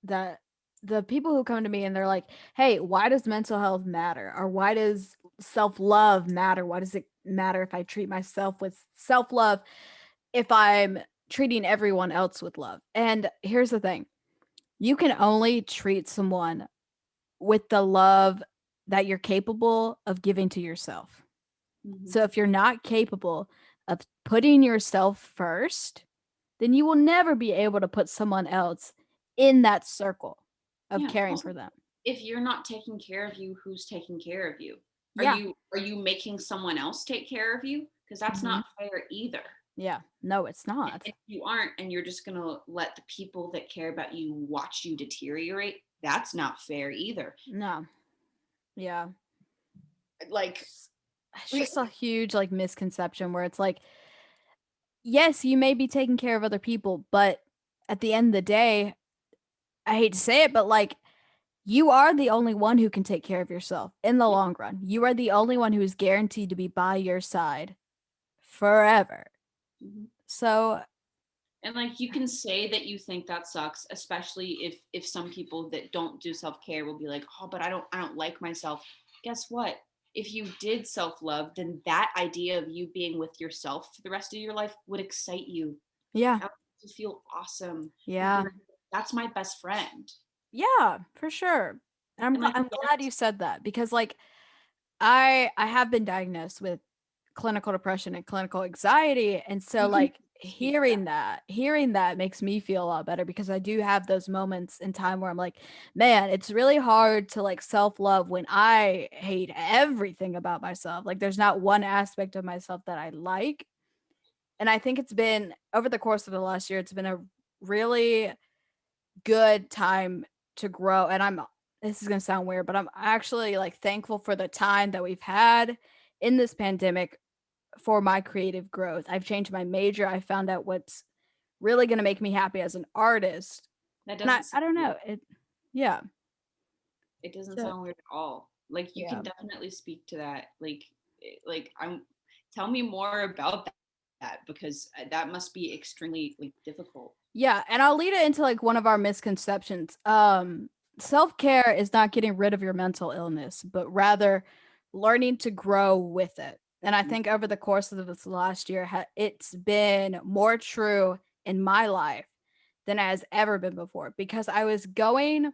that the people who come to me and they're like, hey, why does mental health matter? Or why does self love matter? Why does it matter if I treat myself with self love if I'm treating everyone else with love? And here's the thing, you can only treat someone with the love that you're capable of giving to yourself. Mm-hmm. So if you're not capable of putting yourself first, then you will never be able to put someone else in that circle of caring Also, for them. if you're not taking care of you, who's taking care of you? Yeah. Are you making someone else take care of you? Because that's Mhm. not fair either. Yeah. No, it's not. If you aren't and you're just gonna let the people that care about you watch you deteriorate, that's not fair either. No. Yeah. Like, It's just a huge like misconception where it's like, yes, you may be taking care of other people, but at the end of the day, I hate to say it, but like you are the only one who can take care of yourself in the long run. You are the only one who is guaranteed to be by your side forever. mhm. So, And like, you can say that you think that sucks, especially if some people that don't do self-care will be like, oh, but I don't like myself. Guess what? If you did self-love, then that idea of you being with yourself for the rest of your life would excite you. yeah. That would make you feel awesome. Yeah. You'd be like, that's my best friend. Yeah, for sure. And And like, I'm glad you said that because like I have been diagnosed with clinical depression and clinical anxiety, and so you can like speak to hearing that makes me feel a lot better because I do have those moments in time where I'm like, man, it's really hard to like self-love when I hate everything about myself. Like there's not one aspect of myself that I like. And I think it's been over the course of the last year, it's been a really good time to grow. And this is going to sound weird, but I'm actually like thankful for the time that we've had in this pandemic for my creative growth. I've changed my major. I found out what's really going to make me happy as an artist. that. And Doesn't I sound don't weird. know. Yeah. It doesn't So, sound weird at all. Like, you yeah. can definitely speak to that. Like, I'm tell me more about that because that must be extremely like difficult. Yeah, and I'll lead it into like one of our misconceptions. Self-care is not getting rid of your mental illness, but rather learning to grow with it. And I think over the course of this last year, it's been more true in my life than it has ever been before because I was going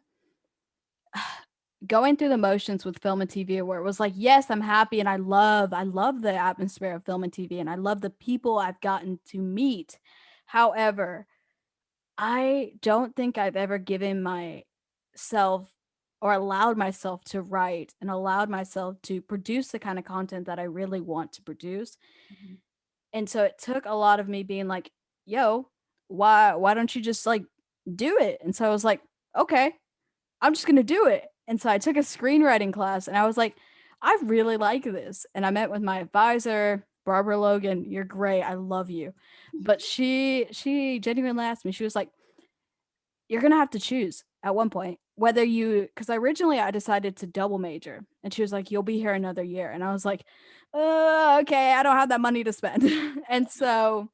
through the motions with film and TV where it was like, yes, I'm happy and I love the atmosphere of film and TV and I love the people I've gotten to meet. However, I don't think I've ever given myself or allowed myself to write and allowed myself to produce the kind of content that I really want to produce. Mhm. And so it took a lot of me being like, "Yo, why don't you just like do it?" And so I was like, "Okay, I'm just going to do it." And so I took a screenwriting class and I was like, "I really like this." And I met with my advisor, Barbara Logan. You're great. I love you. But she genuinely asked me. She was like, "You're going to have to choose at one point whether you cuz originally I decided to double major." And she was like, "You'll be here another year." And I was like, okay, I don't have that money to spend." And so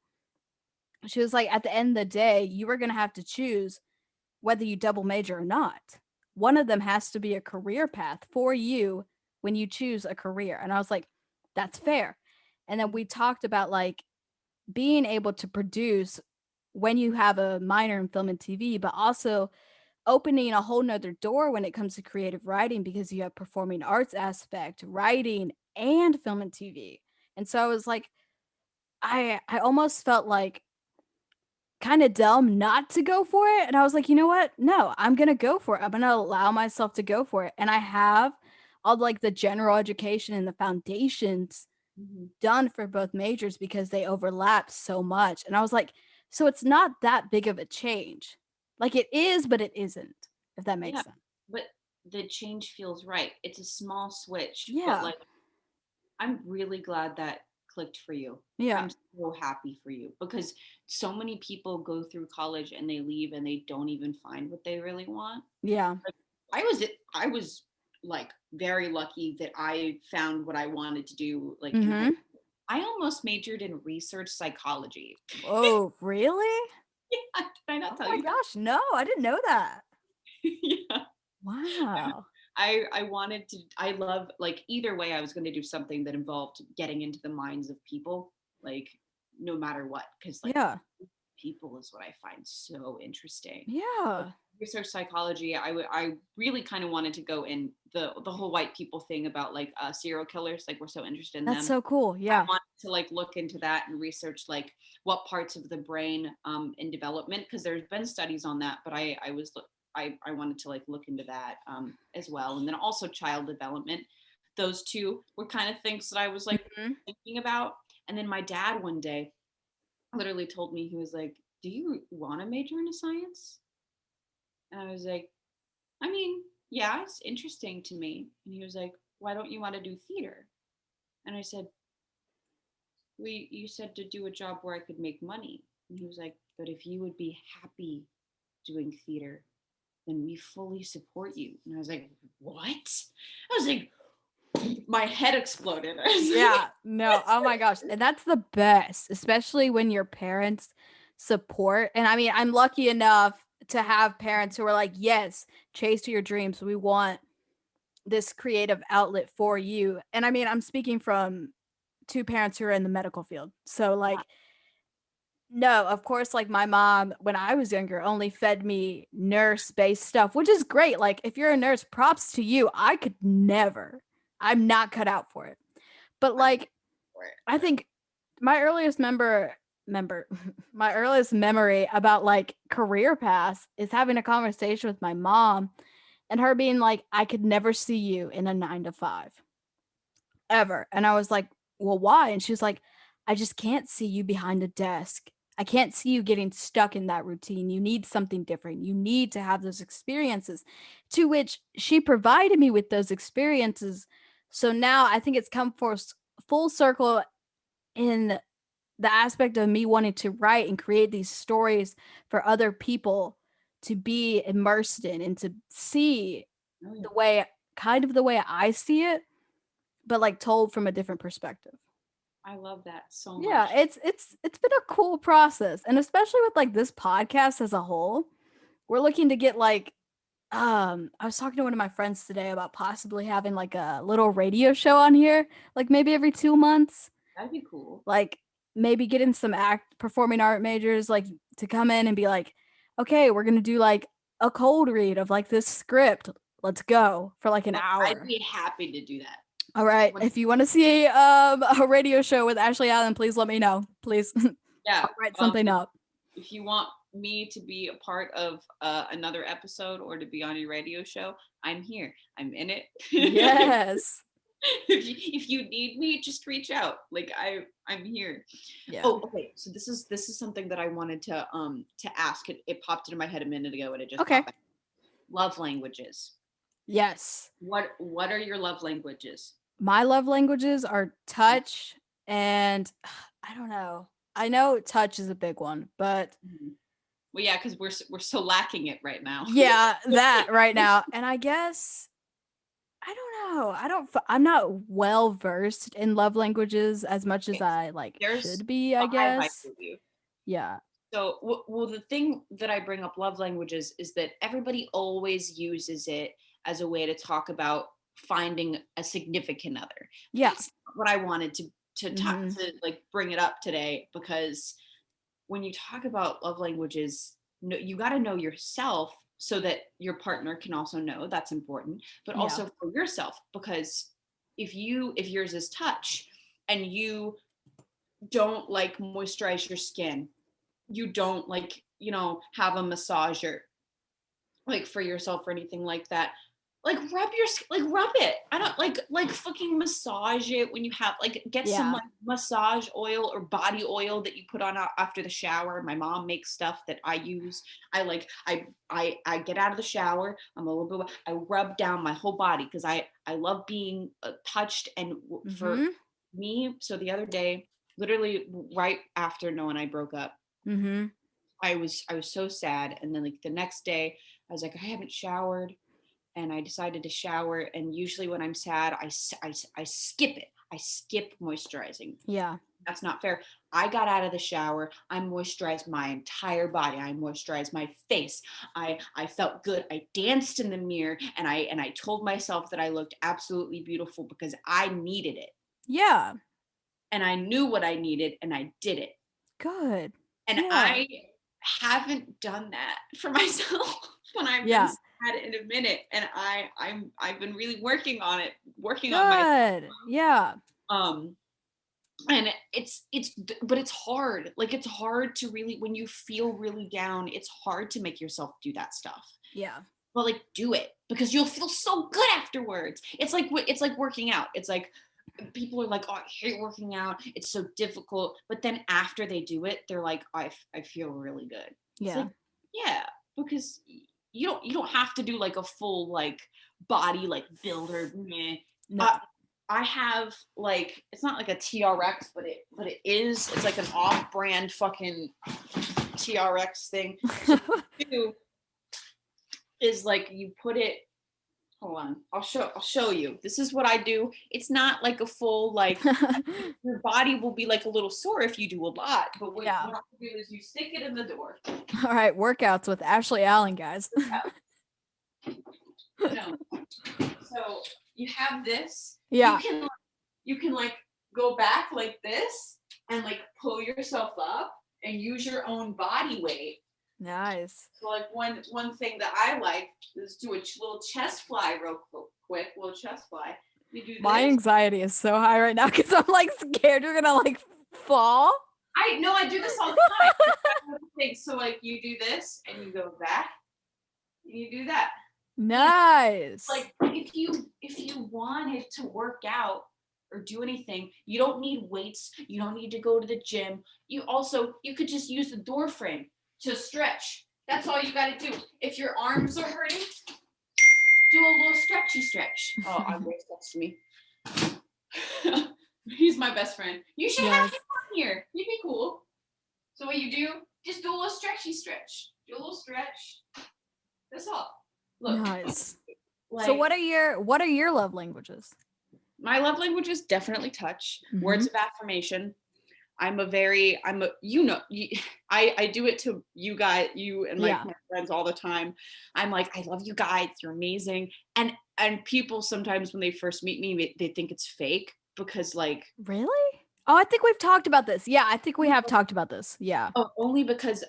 she was like, "At the end of the day, you are going to have to choose whether you double major or not. One of them has to be a career path for you when you choose a career." And I was like, "That's fair." And then we talked about like being able to produce when you have a minor in film and TV, but also opening a whole nother door when it comes to creative writing because you have performing arts aspect, writing, and film and TV. And so I was like, I almost felt like kind of dumb not to go for it. And I was like, you know what? No, I'm going to go for it. I'm going to allow myself to go for it. And I have all like the general education and the foundations Mhm. done for both majors because they overlap so much. And I was like, so it's not that big of a change. Like it is, but it isn't, if that makes Yeah, sense. but the change feels right. It's a small switch, but Yeah. like I'm really glad that clicked for you. Yeah. I'm so happy for you because so many people go through college and they leave and they don't even find what they really want. Yeah. Like I was like very lucky that I found what I wanted to do like in high Mhm. school. I almost majored in research psychology. Oh, really? Yeah, did I not Oh tell my you that? gosh, no, I didn't know that. Yeah. Wow. I wanted to I love like either way I was going to do something that involved getting into the minds of people like no matter what cuz like Yeah. people is what I find so interesting. But Yeah. research psychology I really kind of wanted to go in the whole white people thing about like serial killers like we're so interested in That's them. so cool. I Yeah. wanted to like look into that and research like what parts of the brain in development because there's been studies on that, but I wanted to like look into that as well, and then also child development. Those two were kind of things that I was like Mhm. thinking about. And then my dad one day literally told me he was like, "Do you want to major into science?" And I was like, "I mean, yeah, it's interesting to me." And he was like, "Why don't you want to do theater?" And I said, "We you said to do a job where I could make money." And he was like, "But if you would be happy doing theater, then we fully support you." And I was like, "What?" I was like, my head exploded. I was like, Yeah. No. Oh my gosh. And that's the best, especially when your parents support. And I mean, I'm lucky enough to have parents who are like, "Yes, chase your dreams. We want this creative outlet for you." And I mean, I'm speaking from two parents who are in the medical field. So like no, of course, like my mom, when I was younger, only fed me nurse based stuff, which is great. Like, if you're a nurse, props to you. I could never. I'm not cut out for it. But I'm like, for it, I but think my earliest member my earliest memory about like career paths is having a conversation with my mom and her being like, "I could never see you in a 9 to 5 ever." And I was like, "Well, why?" And she was like, "I just can't see you behind a desk. I can't see you getting stuck in that routine. You need something different. You need to have those experiences." To which she provided me with those experiences. So now I think it's come full circle in the aspect of me wanting to write and create these stories for other people to be immersed in and to see oh yeah, the way kind of the way I see it, but like told from a different perspective. I love that so Yeah, much. it's been a cool process. And especially with like this podcast as a whole, we're looking to get like I was talking to one of my friends today about possibly having like a little radio show on here, like maybe every 2 months, That'd be cool. like maybe getting some act performing art majors like to come in and be like, okay, we're gonna do like a cold read of like this script. Let's go for like an I'd hour. be happy to do that. All right. When, If you want to see a radio show with Ashley Allen, please let me know. Please. yeah, I'll write something up. if you want me to be a part of another episode or to be on your radio show, I'm here. I'm in it. Yes. If you need me, just reach out. Like I'm here. Yeah. Oh, okay. So this is something that I wanted to ask. It popped into my head a minute ago and it just Okay. popped back. Love languages. Yes. What are your love languages? My love languages are touch and I don't know. I know touch is a big one, but Well, yeah, because we're so lacking it right now. yeah, that right now. And I guess I don't know. I'm not well versed in love languages as much as Okay, I like there's should be, I 5 I guess. give you. Yeah. So, well, the thing that I bring up love languages is that everybody always uses it as a way to talk about finding a significant other. Yeah. That's what I wanted to talk Mhm. to like bring it up today, because when you talk about love languages, you got to know yourself so that your partner can also know. That's important, but Yeah. also for yourself, because if yours is touch and you don't like moisturize your skin, you don't like, have a massager like for yourself or anything like that, like rub it. I don't like fucking massage it when you have like get some Yeah. like massage oil or body oil that you put on after the shower. My mom makes stuff that I use. I get out of the shower, I'm a little bit, I rub down my whole body because I love being touched. And for Mhm. me, so the other day, literally right after Noah and I broke up, Mhm. I was so sad. And then like the next day I was like, I haven't showered, and I decided to shower. And usually when I'm sad, I skip it. I skip moisturizing. Yeah. That's not fair. I got out of the shower. I moisturized my entire body. I moisturized my face. I felt good. I danced in the mirror, and I told myself that I looked absolutely beautiful because I needed it. Yeah. And I knew what I needed and I did it. Good. And Yeah. I haven't done that for myself when I've been Yeah. sad in a minute. And I've been really working on it, working on my Good. Yeah. um and but it's hard. Like it's hard to really, when you feel really down, it's hard to make yourself do that stuff. Yeah. But like do it, because you'll feel so good afterwards. It's like working out. It's like people are like, oh, I hate working out, it's so difficult. But then after they do it, they're like, I feel really good. It's Yeah. like, yeah, because you don't have to do like a full like body like builder. Meh. No. Uh, I have like, it's not like a TRX, but it's like an off-brand fucking TRX thing. So what you do is like you put it, hold on, I'll show you. This is what I do. It's not like a full like, your body will be like a little sore if you do a lot, but what Yeah. you do is you stick it in the door. All right, workouts with Ashley Allen, guys. No. So you have this. Yeah. You can like go back like this and like pull yourself up and use your own body weight. Nice. So like one thing that I like is do a little chest fly real quick, little chest fly. You do this. My anxiety is so high right now because I'm like scared you're gonna like fall. I know, I do this all the time. So like you do this and you go back and you do that. Nice. Like if you wanted to work out or do anything, you don't need weights, you don't need to go to the gym. You could just use the door frame to stretch. That's all you got to do. If your arms are hurting, do a little stretchy stretch. Oh, I wish that's me. He's my best friend. You should have him on here. He'd be cool. So what you do, just do a little stretchy stretch. Do a little stretch. That's all. Look. Nice. Like, so what are your love languages? My love language is definitely touch, words of affirmation. I do it to you guys, you and my friends all the time. I'm like, I love you guys, you're amazing. And people sometimes when they first meet me, they think it's fake because like, really? Oh, I think we've talked about this. Yeah, I think we have talked about this. Yeah. Oh, only because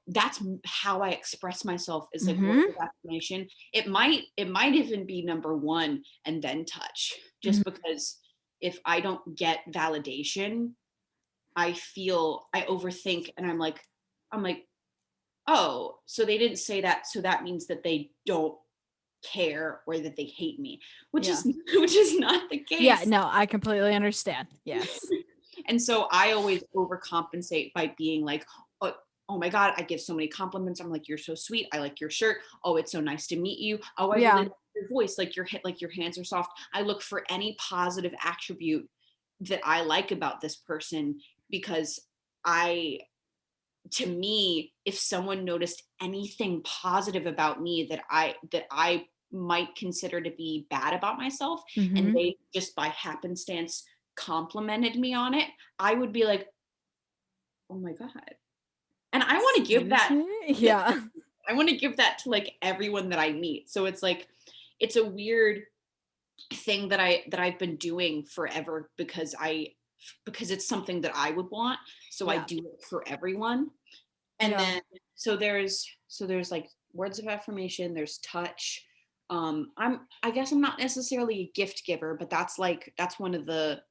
that's how I express myself, is like words of affirmation. It might even be number one and then touch, just because if I don't get validation, I overthink and I'm like, I'm like, oh, so they didn't say that, so that means that they don't care or that they hate me, which Yeah. is which is not the Yeah, case. no, I completely understand. Yes. And so I always overcompensate by being like, oh, oh my God, I give so many compliments. I'm like, you're so sweet. I like your shirt. Oh, it's so nice to meet you. Oh, I really Yeah. like your voice. Like your hands are soft. I look for any positive attribute that I like about this person because I to me, if someone noticed anything positive about me that I might consider to be bad about myself, and Mm-hmm. they just by happenstance complimented me on it, I would be like, oh my God. And I want to give Excuse that me? Yeah. I want to give that to like everyone that I meet. So it's like it's a weird thing that I've been doing forever because it's something that I would want. So I Yeah. do it for everyone. And Yeah. then so there's like words of affirmation, there's touch. I guess I'm not necessarily a gift giver, but that's one of the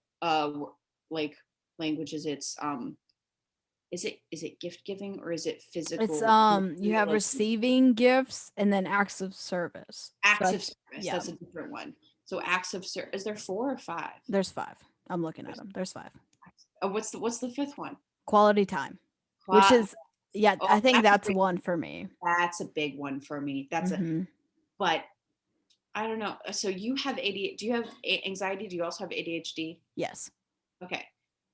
like languages. It's is it gift giving or is it It's physical you have like receiving gifts and then acts of service. So acts I of service? yeah, That's a different one. So acts of service, is there four or five? there's 5. I'm looking at There's, them. There's 5. oh, what's the fifth one? Quality time, which Qua- is yeah, oh, I think that's one for me. that's a big one for me. Mhm. But I don't know. So you have ADHD. Do you have anxiety? Do you also have ADHD? Yes. Okay.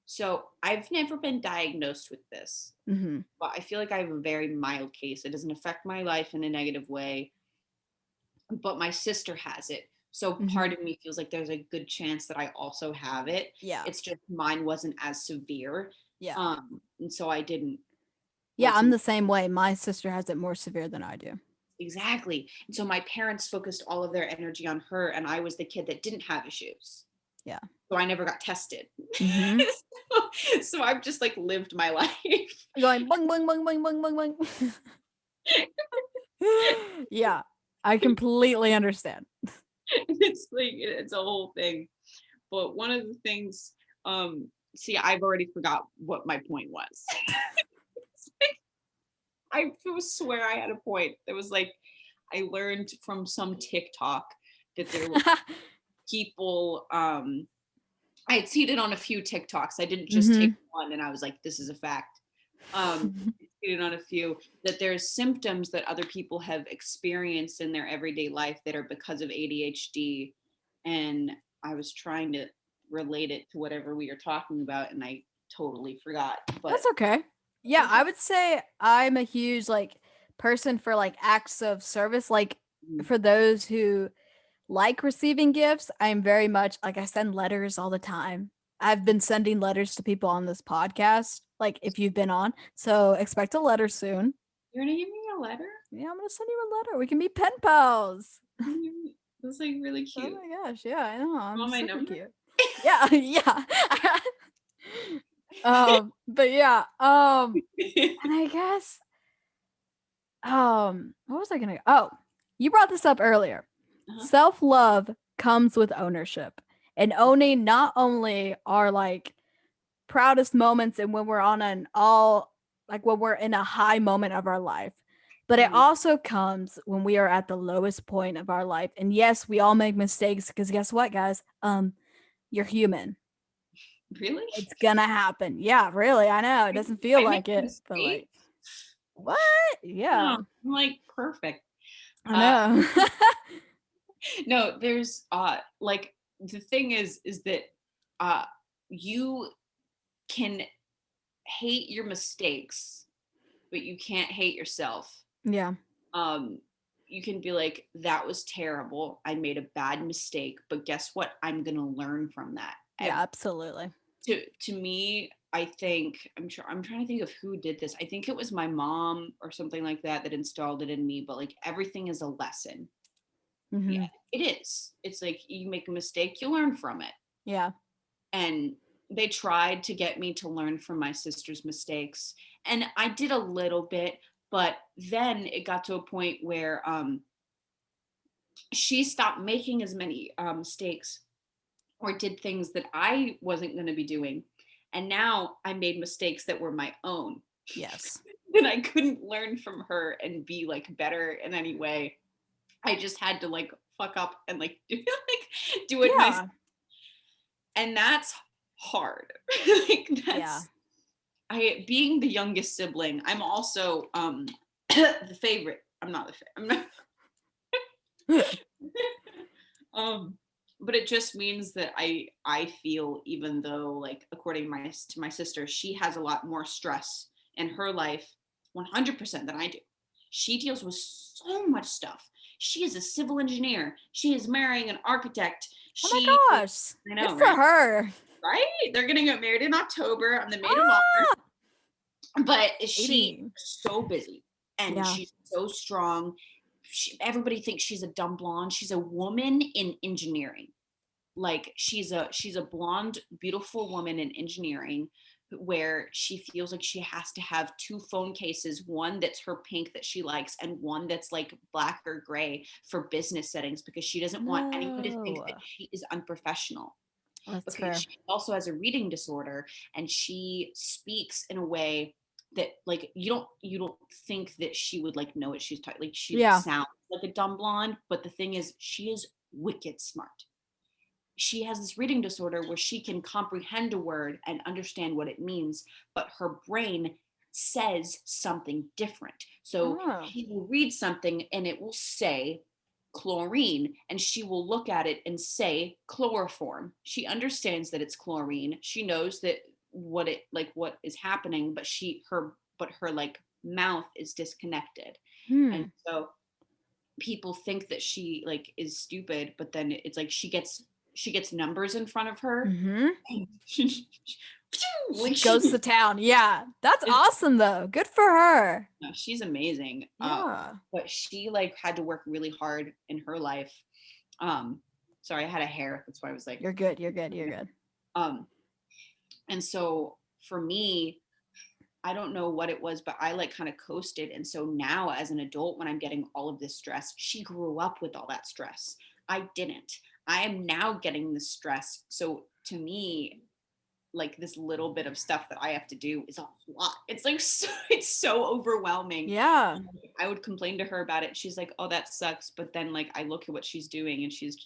So I've never been diagnosed with this, Mhm. but I feel like I have a very mild case. It doesn't affect my life in a negative way, but my sister has it. So Mhm. part of me feels like there's a good chance that I also have it. Yeah. It's just mine wasn't as severe. Yeah. And so I didn't Yeah, like I'm the same way. My sister has it more severe than I do. exactly. And so my parents focused all of their energy on her, and I was the kid that didn't have issues. Yeah. So I never got tested. Mhm. So I've just like lived my life. Going bung bung bung bung bung bung bung. Yeah. I completely understand. It's like it's a whole thing. But one of the things, see, I've already forgot what my point was. I swear I had a point. There was like I learned from some TikTok that there were people I had seen it on a few TikToks. I didn't just take Mhm. one and I was like, this is a fact. Seen it on a few that there's symptoms that other people have experienced in their everyday life that are because of ADHD. And I was trying to relate it to whatever we were talking about and I totally forgot. But That's okay. Yeah, okay. I would say I'm a huge like person for like acts of service. Like Mm, for those who like receiving gifts, I'm very much like I send letters all the time. I've been sending letters to people on this podcast, like if you've been on. So expect a letter soon. you're gonna give me a letter? Yeah, I'm gonna send you a letter. We can be pen pals. That's like really Oh cute. my gosh, yeah, I know. I'm Want my super number? cute. Yeah, yeah. But yeah, and I guess what was I gonna oh, you brought this up earlier. Uh-huh. Self-love comes with ownership. And owning not only our like proudest moments and when we're on an all like when we're in a high moment of our life, but it Mhm. also comes when we are at the lowest point of our life. And yes, we all make mistakes because guess what, guys? You're human. Really? It's gonna happen. Yeah, really. I know. It doesn't feel I make like it, but mistakes. like what? Yeah, Oh, I'm like perfect. I Uh, know. no, there's like the thing is that uh you can hate your mistakes, but you can't hate yourself. Yeah. Um you can be like, that was terrible. I made a bad mistake, but guess what? I'm gonna learn from that. Yeah, absolutely. To me, I think I'm trying to think of who did this. I think it was my mom or something like that that installed it in me, but like everything is a lesson. Yeah, Mhm. it is. It's like you make a mistake, you learn from it. Yeah. And they tried to get me to learn from my sister's mistakes. And I did a little bit, but then it got to a point where she stopped making as many mistakes or did things that I wasn't going to be doing. And now I made mistakes that were my own. Yes. then I couldn't learn from her and be like better in any way. I just had to like fuck up and like do it myself. Yeah. And that's hard. Like Yeah. that's I being the youngest sibling, I'm also the favorite. I'm not the I'm not um but it just means that I feel, even though like according to my sister, she has a lot more stress in her life 100% than I do. She deals with so much stuff. She is a civil engineer. She is marrying an architect. Oh my She gosh. I Good know, for right? her. Right? They're gonna get married in October. I'm the maid of honor. Ah, But she's baby. so busy and Yeah. she's so strong. Everybody thinks she's a dumb blonde. She's a woman in engineering. Like she's a blonde, beautiful woman in engineering, where she feels like she has to have two phone cases, one that's her pink that she likes and one that's like black or gray for business settings, because she doesn't want anyone to think that No. she is unprofessional. That's Because fair. she also has a reading disorder and she speaks in a way that like you don't think that she would like know what she's talking, like she Yeah. sounds like a dumb blonde, but the thing is she is wicked smart. She has this reading disorder where she can comprehend a word and understand what it means, but her brain says something different. So Oh. she will read something and it will say chlorine, and she will look at it and say chloroform. She understands that it's chlorine. She knows that what is happening, but her like mouth is disconnected. And Hmm. so people think that she like is stupid, but then it's like she gets numbers in front of her Mm-hmm. and She like goes to town. Yeah. That's is awesome though. Good for her. no, she's amazing. Yeah. But she like had to work really hard in her life. Um, sorry, I had a hair. That's why I was like, You're good. You're good. You're good. um, and so for me, I don't know what it was, but I like kind of coasted. And so now as an adult, when I'm getting all of this stress, she grew up with all that stress. I didn't. I am now getting the stress. So to me, like this little bit of stuff that I have to do is a lot. It's like it's so overwhelming. Yeah. I would complain to her about it. She's like, "Oh, that sucks." But then like I look at what she's doing and she's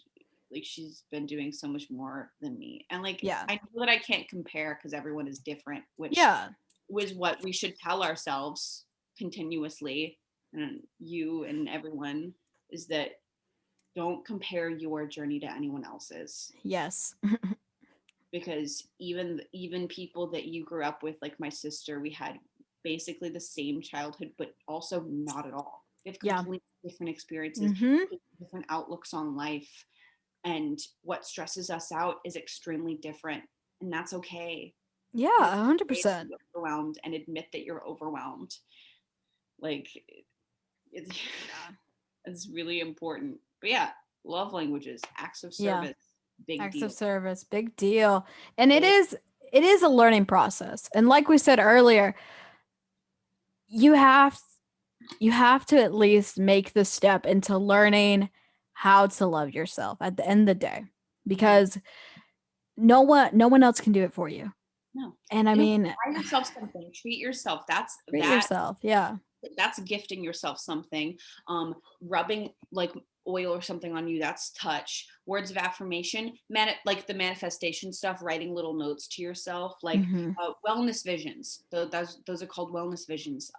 been doing so much more than me. And like Yeah. I know that I can't compare because everyone is different, which Yeah. was what we should tell ourselves continuously, and you and everyone, is that don't compare your journey to anyone else's, Yes. because even people that you grew up with, like my sister, we had basically the same childhood but also not at all. We have Yeah. completely different experiences, Mm-hmm. different outlooks on life, and what stresses us out is extremely different, and that's okay. Yeah. It's okay to 100%. be overwhelmed and admit that you're overwhelmed. Like it's Yeah. it's really important. But yeah, love languages, acts of Yeah. service, big Acts of deal. service, big deal. And it Big. is a learning process. And like we said earlier, you have you have to at least make the step into learning how to love yourself at the end of the day, Mhm. because no one else can do it for you. No, And I you know, mean, buy yourself something, treat yourself. That's treat that yourself. Yeah. that's gifting yourself something. Rubbing like oil or something on you, that's touch. Words of affirmation, like the manifestation stuff, writing little notes to yourself, like Hmm. wellness visions. Those are called wellness visions.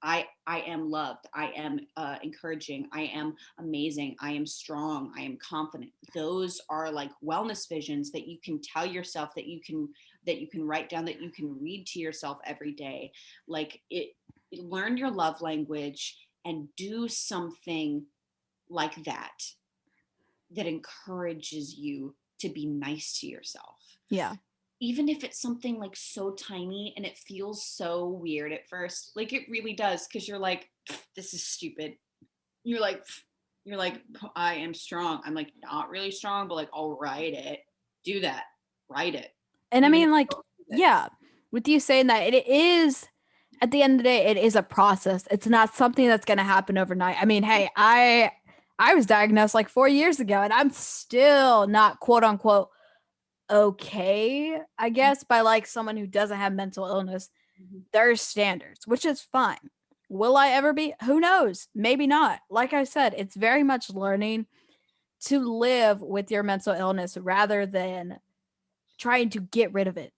I am loved. I am encouraging. I am amazing. I am strong. I am confident. Those are like wellness visions that you can tell yourself, that you can write down, that you can read to yourself every day. Like learn your love language and do something like that encourages you to be nice to yourself, Yeah. even if it's something like so tiny and it feels so weird at first. Like it really does, because you're like, this is stupid. You're like I am strong. I'm like not really strong, but like I'll write it. Do that. Write it. And I Even if mean, you like, don't do it. yeah, with you saying that, it is, at the end of the day, it is a process. It's not something that's going to happen overnight. I mean, hey, I was diagnosed like 4 years ago, and I'm still not quote unquote okay, I guess, by like someone who doesn't have mental illness. their standards, which is fine. Will I ever be? Who knows? Maybe not. Like I said, it's very much learning to live with your mental illness rather than trying to get rid of it.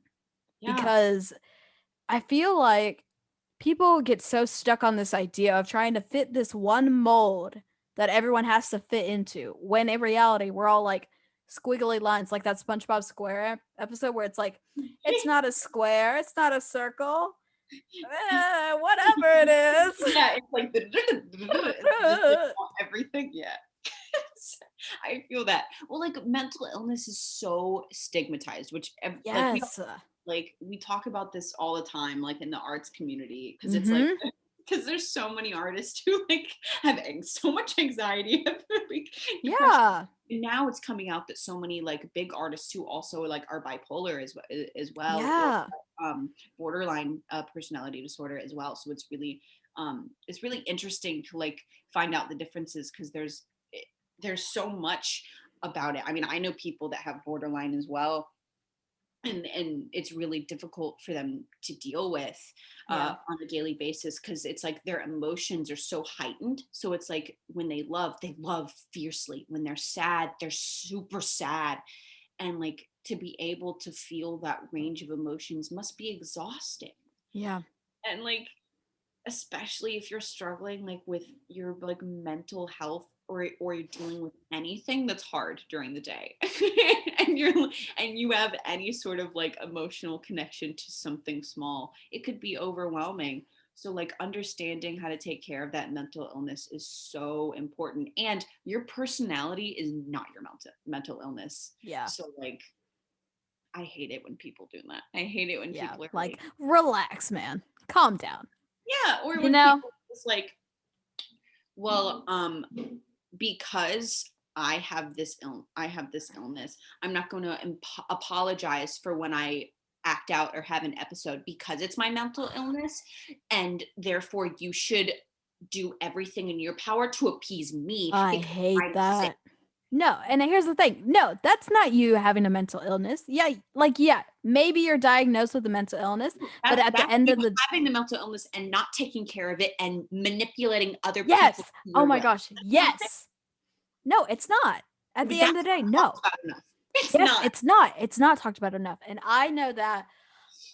Yeah. Because I feel like people get so stuck on this idea of trying to fit this one mold that everyone has to fit into, when in reality, we're all like squiggly lines, like that SpongeBob Square episode where it's like, it's not a square, it's not a circle, whatever it is. Yeah, it's like just like everything. Yeah. I feel that. Well, like mental illness is so stigmatized, which Yes. like we talk about this all the time, like in the arts community, because it's like Mm-hmm. because there's so many artists who like have so much anxiety, like depression. Yeah. And now it's coming out that so many like big artists who also like are bipolar as well, or Yeah. borderline personality disorder as well. So it's really interesting to like find out the differences, because there's so much about it. I mean, I know people that have borderline as well, and it's really difficult for them to deal with Yeah. on a daily basis, because it's like their emotions are so heightened. So it's like when they love fiercely. When they're sad, they're super sad. And like to be able to feel that range of emotions must be exhausting. Yeah. And like especially if you're struggling like with your like mental health, or you're dealing with anything that's hard during the day, and you have any sort of like emotional connection to something small, it could be overwhelming. So like understanding how to take care of that mental illness is so important, and your personality is not your mental illness. Yeah. So like I hate it when people do that. I hate it when Yeah. people are Like, like, relax, man. Calm down. yeah, or You when know? people just like, well, because I have this illness, I'm not going to apologize for when I act out or have an episode, because it's my mental illness, and therefore you should do everything in your power to appease me I because hate I'm sick. that. No, and here's the thing. No, that's not you having a mental illness. Yeah, like yeah, maybe you're diagnosed with a mental illness, but at the That's end you of the having the mental illness and not taking care of it and manipulating other people yes. Oh your my way. gosh. That's not it. Yes. No, it's not. At the But end that's of the day, not no. talked about enough. It's Yes, not. it's not. It's not talked about enough. And I know that,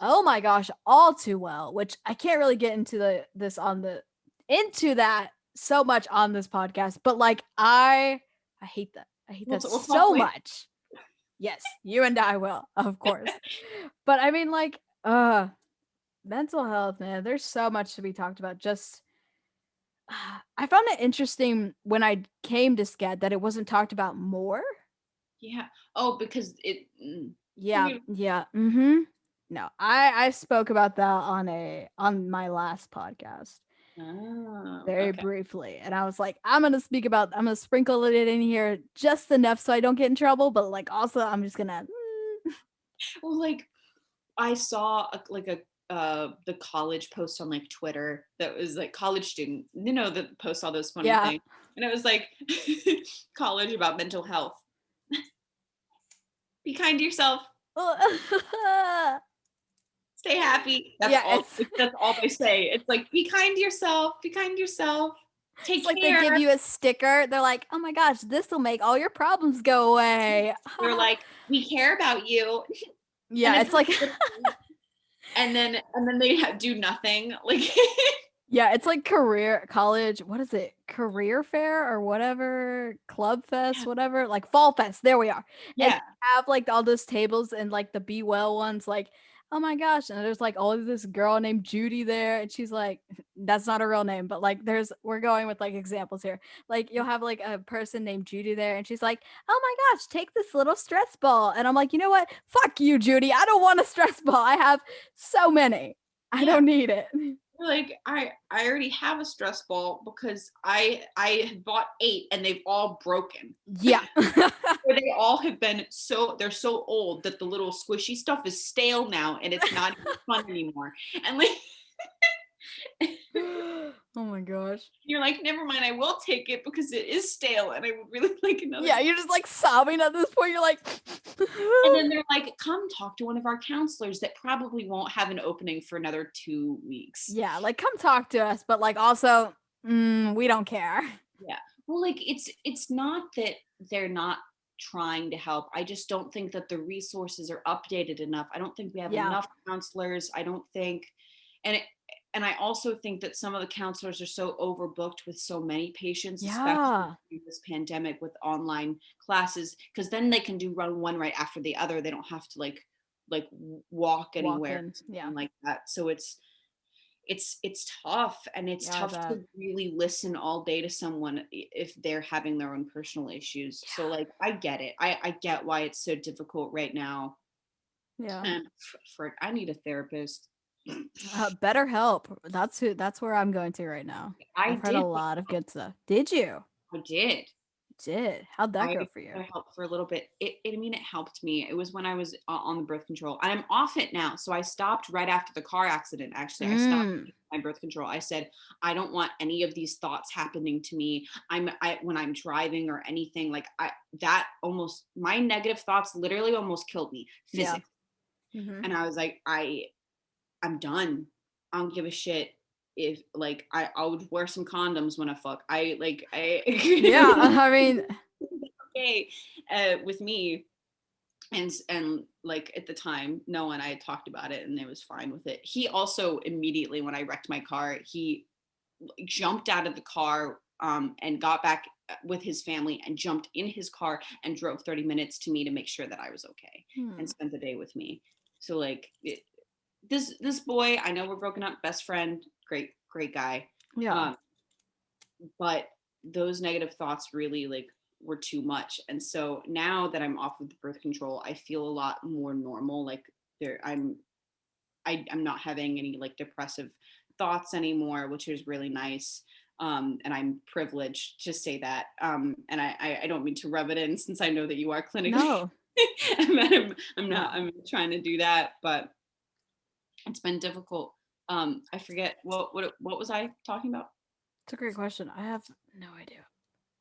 oh my gosh, all too well, which I can't really get into into that so much on this podcast, but like I hate that. I hate that We'll talk so later. much. Yes, you and I will, of course. But I mean, like, mental health, man, there's so much to be talked about. Just I found it interesting when I came to SCAD that it wasn't talked about more. Yeah. Oh, because Yeah, yeah. Mm-hmm. No, I spoke about that on my last podcast Oh, very okay. briefly, and I was like, I'm gonna sprinkle it in here just enough so I don't get in trouble, but like also I'm just gonna Well, like I saw like a the college post on like Twitter that was like college student, that post all those funny yeah. things, and it was like college about mental health. Be kind to yourself. Stay happy. Yeah, That's all they say. It's like be kind to yourself. Be kind to yourself. it's Take like they care. give you a sticker. They're like, "Oh my gosh, this will make all your problems go away." They're like, we care about you, and Yeah, it's it's like like, and then they do nothing. Like, yeah, it's like college, what is it? Career fair or whatever, club fest, whatever, like fall fest. There we are. And yeah, they have like all those tables and like the Be Well ones, like, oh my gosh. And there's like all this girl named Judy there, and she's like, that's not a real name, but like we're going with like examples here. Like you'll have like a person named Judy there, and she's like, oh my gosh, take this little stress ball. And I'm like, you know what? Fuck you, Judy. I don't want a stress ball. I have so many. I yeah. don't need it. Like I already have a stress ball because I bought 8 and they've all broken. Yeah. Or they all have been they're so old that the little squishy stuff is stale now and it's not even fun anymore. And like Oh my gosh. You're like, never mind, I will take it because it is stale and I would really like another. Yeah, you're just like sobbing at this point. You're like, And then they're like, come talk to one of our counselors that probably won't have an opening for another 2 weeks. yeah, like come talk to us, but like also, we don't care. Yeah. Well, like it's not that they're not trying to help. I just don't think that the resources are updated enough. I don't think we have Yeah. enough counselors. I don't think, and it, and I also think that some of the counselors are so overbooked with so many patients, especially Yeah. through this pandemic with online classes, because then they can do run one right after the other. They don't have to like walk anywhere, in. Yeah. like that. So it's tough, and it's Yeah, I tough bet. to really listen all day to someone if they're having their own personal issues. So like I get it. I get why it's so difficult right now. Yeah. And for I need a therapist. BetterHelp. That's where I'm going to right now. I I've heard a did. lot of good stuff. Did you? I did. Did. How'd that I go for you? helped for a little bit. I mean, it helped me. It was when I was on the birth control. I'm off it now. So I stopped right after the car accident. Actually, I stopped my birth control. I said, I don't want any of these thoughts happening to me. When I'm driving or anything, like my negative thoughts literally almost killed me physically. Yeah. Mm-hmm. And I was like, I'm done. I don't give a shit if like I would wear some condoms when I fuck. Yeah, I mean, okay with me. And like at the time, Noah and I had talked about it and it was fine with it. He also immediately, when I wrecked my car, he jumped out of the car and got back with his family and jumped in his car and drove 30 minutes to me to make sure that I was okay and spent the day with me. So like this boy, I know we're broken up, best friend, great guy. yeah. But those negative thoughts really like were too much. And so now that I'm off of the birth control, I feel a lot more normal. Like I'm not having any like depressive thoughts anymore, which is really nice. And I'm privileged to say that. And I don't mean to rub it in since I know that you are clinically. No. I'm not. I'm trying to do that, but it's been difficult. I forget what was I talking about? It's a great question. I have no idea.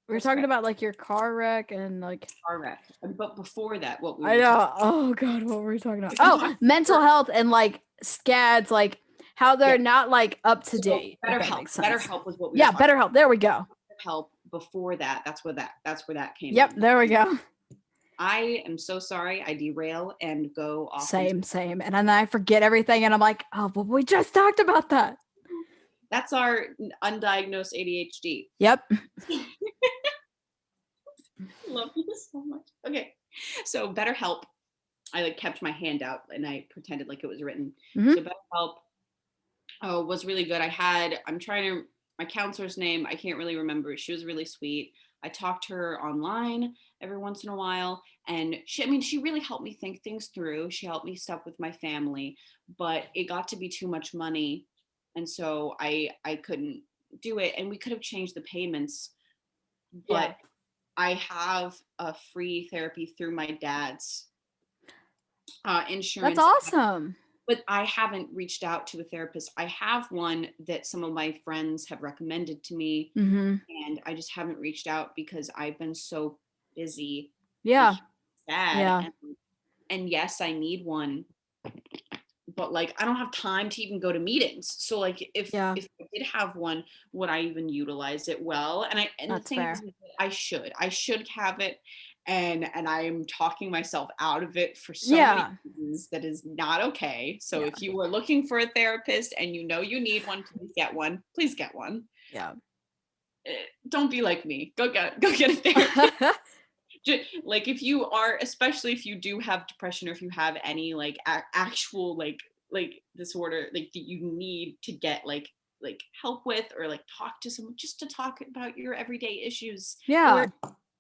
We were talking about like your car wreck and like car wreck. But before that, what we I know. Oh god, what were we talking about? Oh, mental health and like scads, like how they're not like up to date. BetterHelp was what we were BetterHelp. There we go. BetterHelp before that. That's where that came. Yep, there we go. I am so sorry. I derail and go off. Same. And then I forget everything and I'm like, oh, but we just talked about that. That's our undiagnosed ADHD. Yep. Love you so much. Okay. So BetterHelp, I like kept my hand out and I pretended like it was written. Mm-hmm. So BetterHelp was really good. My counselor's name, I can't really remember. She was really sweet. I talked to her online every once in a while. And she really helped me think things through. She helped me stop with my family, but it got to be too much money. And so I couldn't do it. And we could have changed the payments, but I have a free therapy through my dad's insurance. That's awesome. But I haven't reached out to a therapist. I have one that some of my friends have recommended to me, and I just haven't reached out because I've been so busy. Yeah. Sad. Yeah. And yes, I need one, but like I don't have time to even go to meetings. So like if I did have one, would I even utilize it well? And That's the thing is, I should have it. And I'm talking myself out of it for so many reasons that is not okay. So if you were looking for a therapist and you know you need one, please get one. Please get one. Yeah. Don't be like me. Go get a therapist. Like if you are, especially if you do have depression or if you have any like actual like disorder like that you need to get like help with or like talk to someone just to talk about your everyday issues. Or,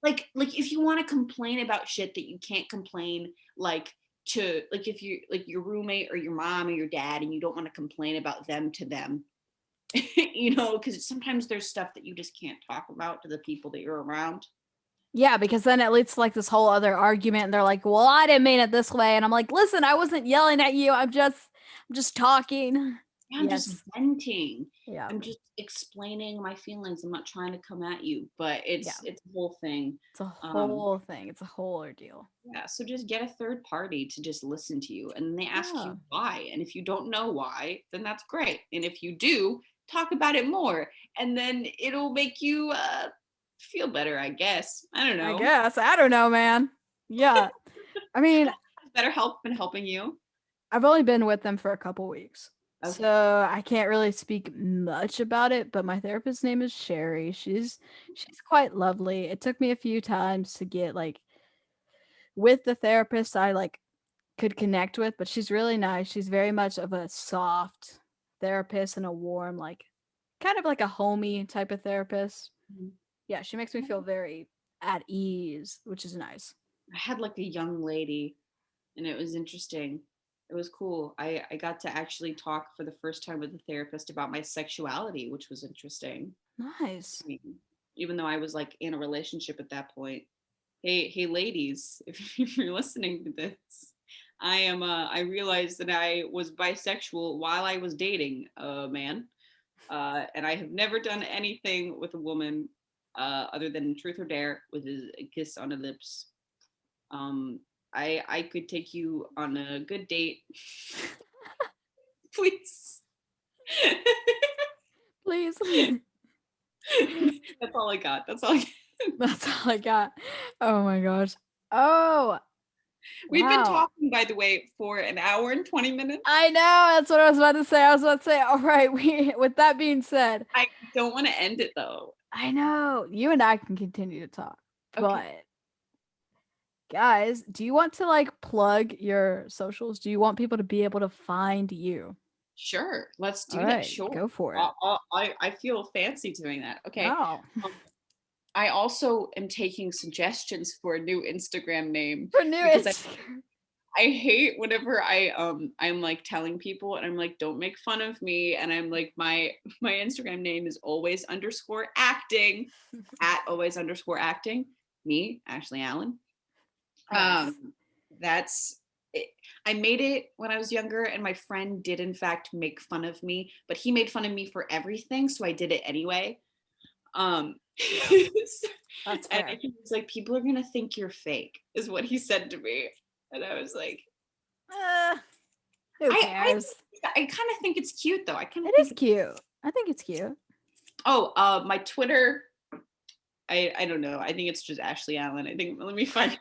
like if you want to complain about shit that you can't complain to if you like your roommate or your mom or your dad and you don't want to complain about them to them, because sometimes there's stuff that you just can't talk about to the people that you're around. Yeah, because then it leads to like this whole other argument and they're like, well, I didn't mean it this way. And I'm like, listen, I wasn't yelling at you. I'm just talking. Yeah, I'm just Yes. venting. Yeah. I'm just explaining my feelings. I'm not trying to come at you, but Yeah. it's a whole thing. It's a Um, whole thing. It's a whole ordeal. yeah, so just get a third party to just listen to you, and they ask Yeah. you why. And if you don't know why, then that's great. And if you do, talk about it more, and then it'll make you feel better, I guess. I don't I know. guess. I don't know, man. Yeah. I mean, Better help been helping you. I've only been with them for a couple weeks. Okay. So I can't really speak much about it, but my therapist's name is Sherry. She's quite lovely. It took me a few times to get like with the therapist I like could connect with, but she's really nice. She's very much of a soft therapist and a warm, like kind of like a homey type of therapist. Mhm. Yeah, she makes me feel very at ease, which is nice. I had like a young lady, and it was interesting. It was cool. I got to actually talk for the first time with a therapist about my sexuality, which was interesting. Nice. I mean, even though I was like in a relationship at that point. Hey, ladies, if you're listening to this, I realized that I was bisexual while I was dating a man, and I have never done anything with a woman other than Truth or Dare with a kiss on the lips. Um, I could take you on a good date, please. Please. That's all I got. That's all I got. That's all I got. Oh my gosh. Oh, We've been wow. talking, by the way, for an hour and 20 minutes. I know. That's what I was about to say. I was about to say, all right, we with that being said, I don't want to end it though. I know you and I can continue to talk, Okay, but guys, do you want to like plug your socials? Do you want people to be able to find you? sure. Let's All do that. right, Sure. go for it. I feel fancy doing that. Okay. Oh, Um, I also am taking suggestions for a new Instagram name for new because Instagram. I hate whenever I'm like telling people and I'm like, don't make fun of me, and I'm like, my Instagram name is always underscore acting at always underscore acting. Me, Ashley Allen. Nice. Um, that's it. I made it when I was younger, and my friend did in fact make fun of me, but he made fun of me for everything, so I did it anyway. Um, Yeah, that's and fair. he was like, "People are gonna think you're fake," is what he said to me, and I was like, Uh, who I cares? I kind of think it's cute though. I kind of It is think. cute. I think it's cute. Oh, my Twitter. I don't know. I think it's just Ashley Allen. I think let me find.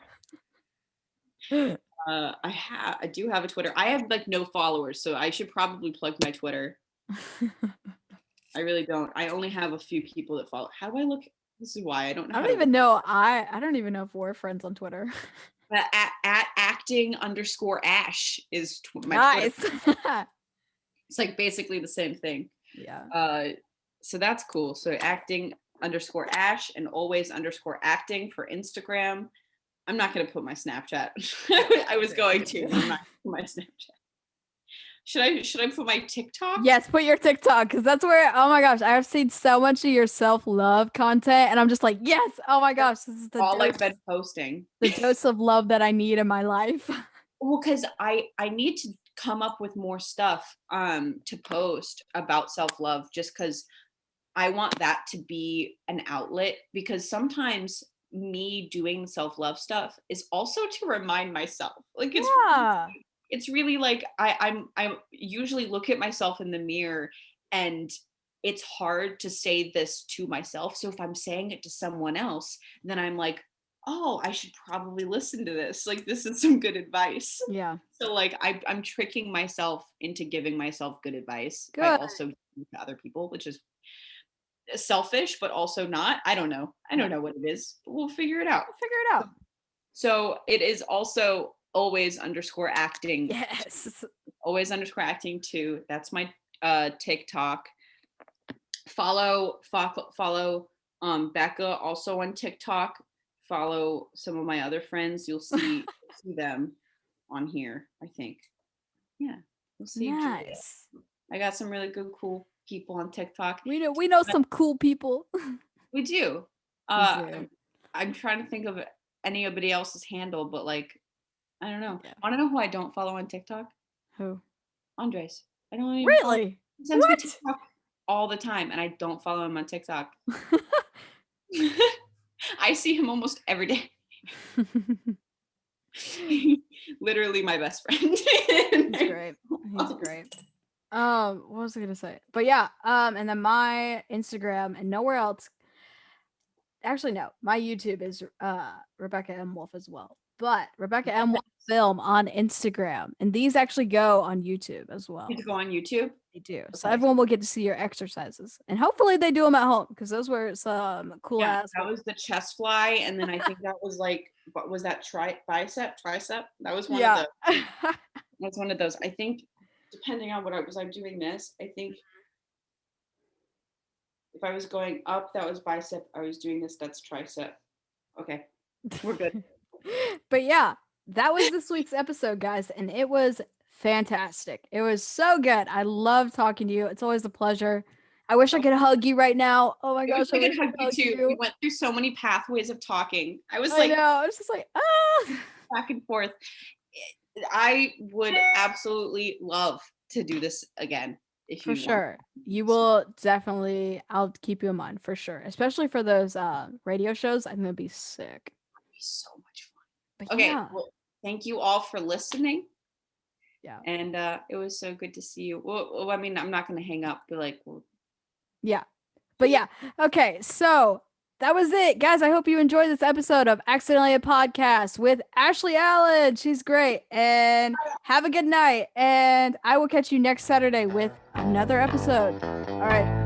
I do have a Twitter. I have like no followers, so I should probably plug my Twitter. I really don't. I only have a few people that follow. How do I look? This is why I don't know I how don't to even look. know. I don't even know if we're friends on Twitter. At acting underscore ash is my Twitter. Nice. It's like basically the same thing. Yeah. Uh, so that's cool. So acting underscore ash and always underscore acting for Instagram. I'm not gonna put my Snapchat. I was going to, but I'm not gonna put my Snapchat. Should I put my TikTok? Yes, put your TikTok because that's where, oh my gosh, I have seen so much of your self love content, and I'm just like, yes, oh my That's gosh, this is all I've been posting. the dose of love that I need in my life. Well, because I need to come up with more stuff to post about self-love just because I want that to be an outlet, because sometimes me doing self-love stuff is also to remind myself. Like Yeah. it's really like I usually look at myself in the mirror, and it's hard to say this to myself. So if I'm saying it to someone else, then I'm like, oh, I should probably listen to this. Like this is some good advice. Yeah. So like I'm tricking myself into giving myself good advice by Good. also giving it to other people, which is selfish, but also not. I don't know. I Yeah. don't know what it is, but we'll figure it out. We'll figure it out. So it is also always underscore acting, Yes. always underscore acting too. That's my TikTok. Follow Becca also on TikTok. Follow some of my other friends. You'll see them on here, I think. Yeah. You'll see Julia. Nice. I got some really good cool people on TikTok. We know some cool people. We do. We Uh do. I'm trying to think of anybody else's handle, but like I don't know. Yeah. Want to know who I don't follow on TikTok? Who? Andres. I don't even follow. Really? He sends me TikTok all the time, and I don't follow him on TikTok. I see him almost every day. Literally my best friend. He's great. He's great. What was I gonna say? But yeah, and then my Instagram and nowhere else. Actually, no, my YouTube is Rebecca M. Wolf as well. But Rebecca M. Wolf Film on Instagram, and these actually go on YouTube as well. You go on YouTube. They do, so everyone will get to see your exercises, and hopefully they do them at home because those were some cool ass. That was the chest fly, and then I think that was like, what was that? Tricep. That was one of those. That's one of those. I think, depending on what I'm doing this. I think if I was going up, that was bicep. I was doing this, that's tricep. Okay, we're good. But yeah, that was this week's episode, guys, and it was fantastic. It was so good. I love talking to you. It's always a pleasure. I wish I could hug you right now. Oh my gosh, I wish I could hug you too. We went through so many pathways of talking. I was like, I was just like, back and forth. I would absolutely love to do this again. If you for sure. You will definitely, I'll keep you in mind for sure. Especially for those radio shows. I'm gonna be sick. It'll be so much fun. But okay, yeah. Well, thank you all for listening. Yeah. And it was so good to see you. Well, I mean, I'm not gonna hang up, but like yeah. But yeah. Okay, so that was it, guys. I hope you enjoyed this episode of Accidentally a Podcast with Ashley Allen. She's great. And have a good night. And I will catch you next Saturday with another episode. All right.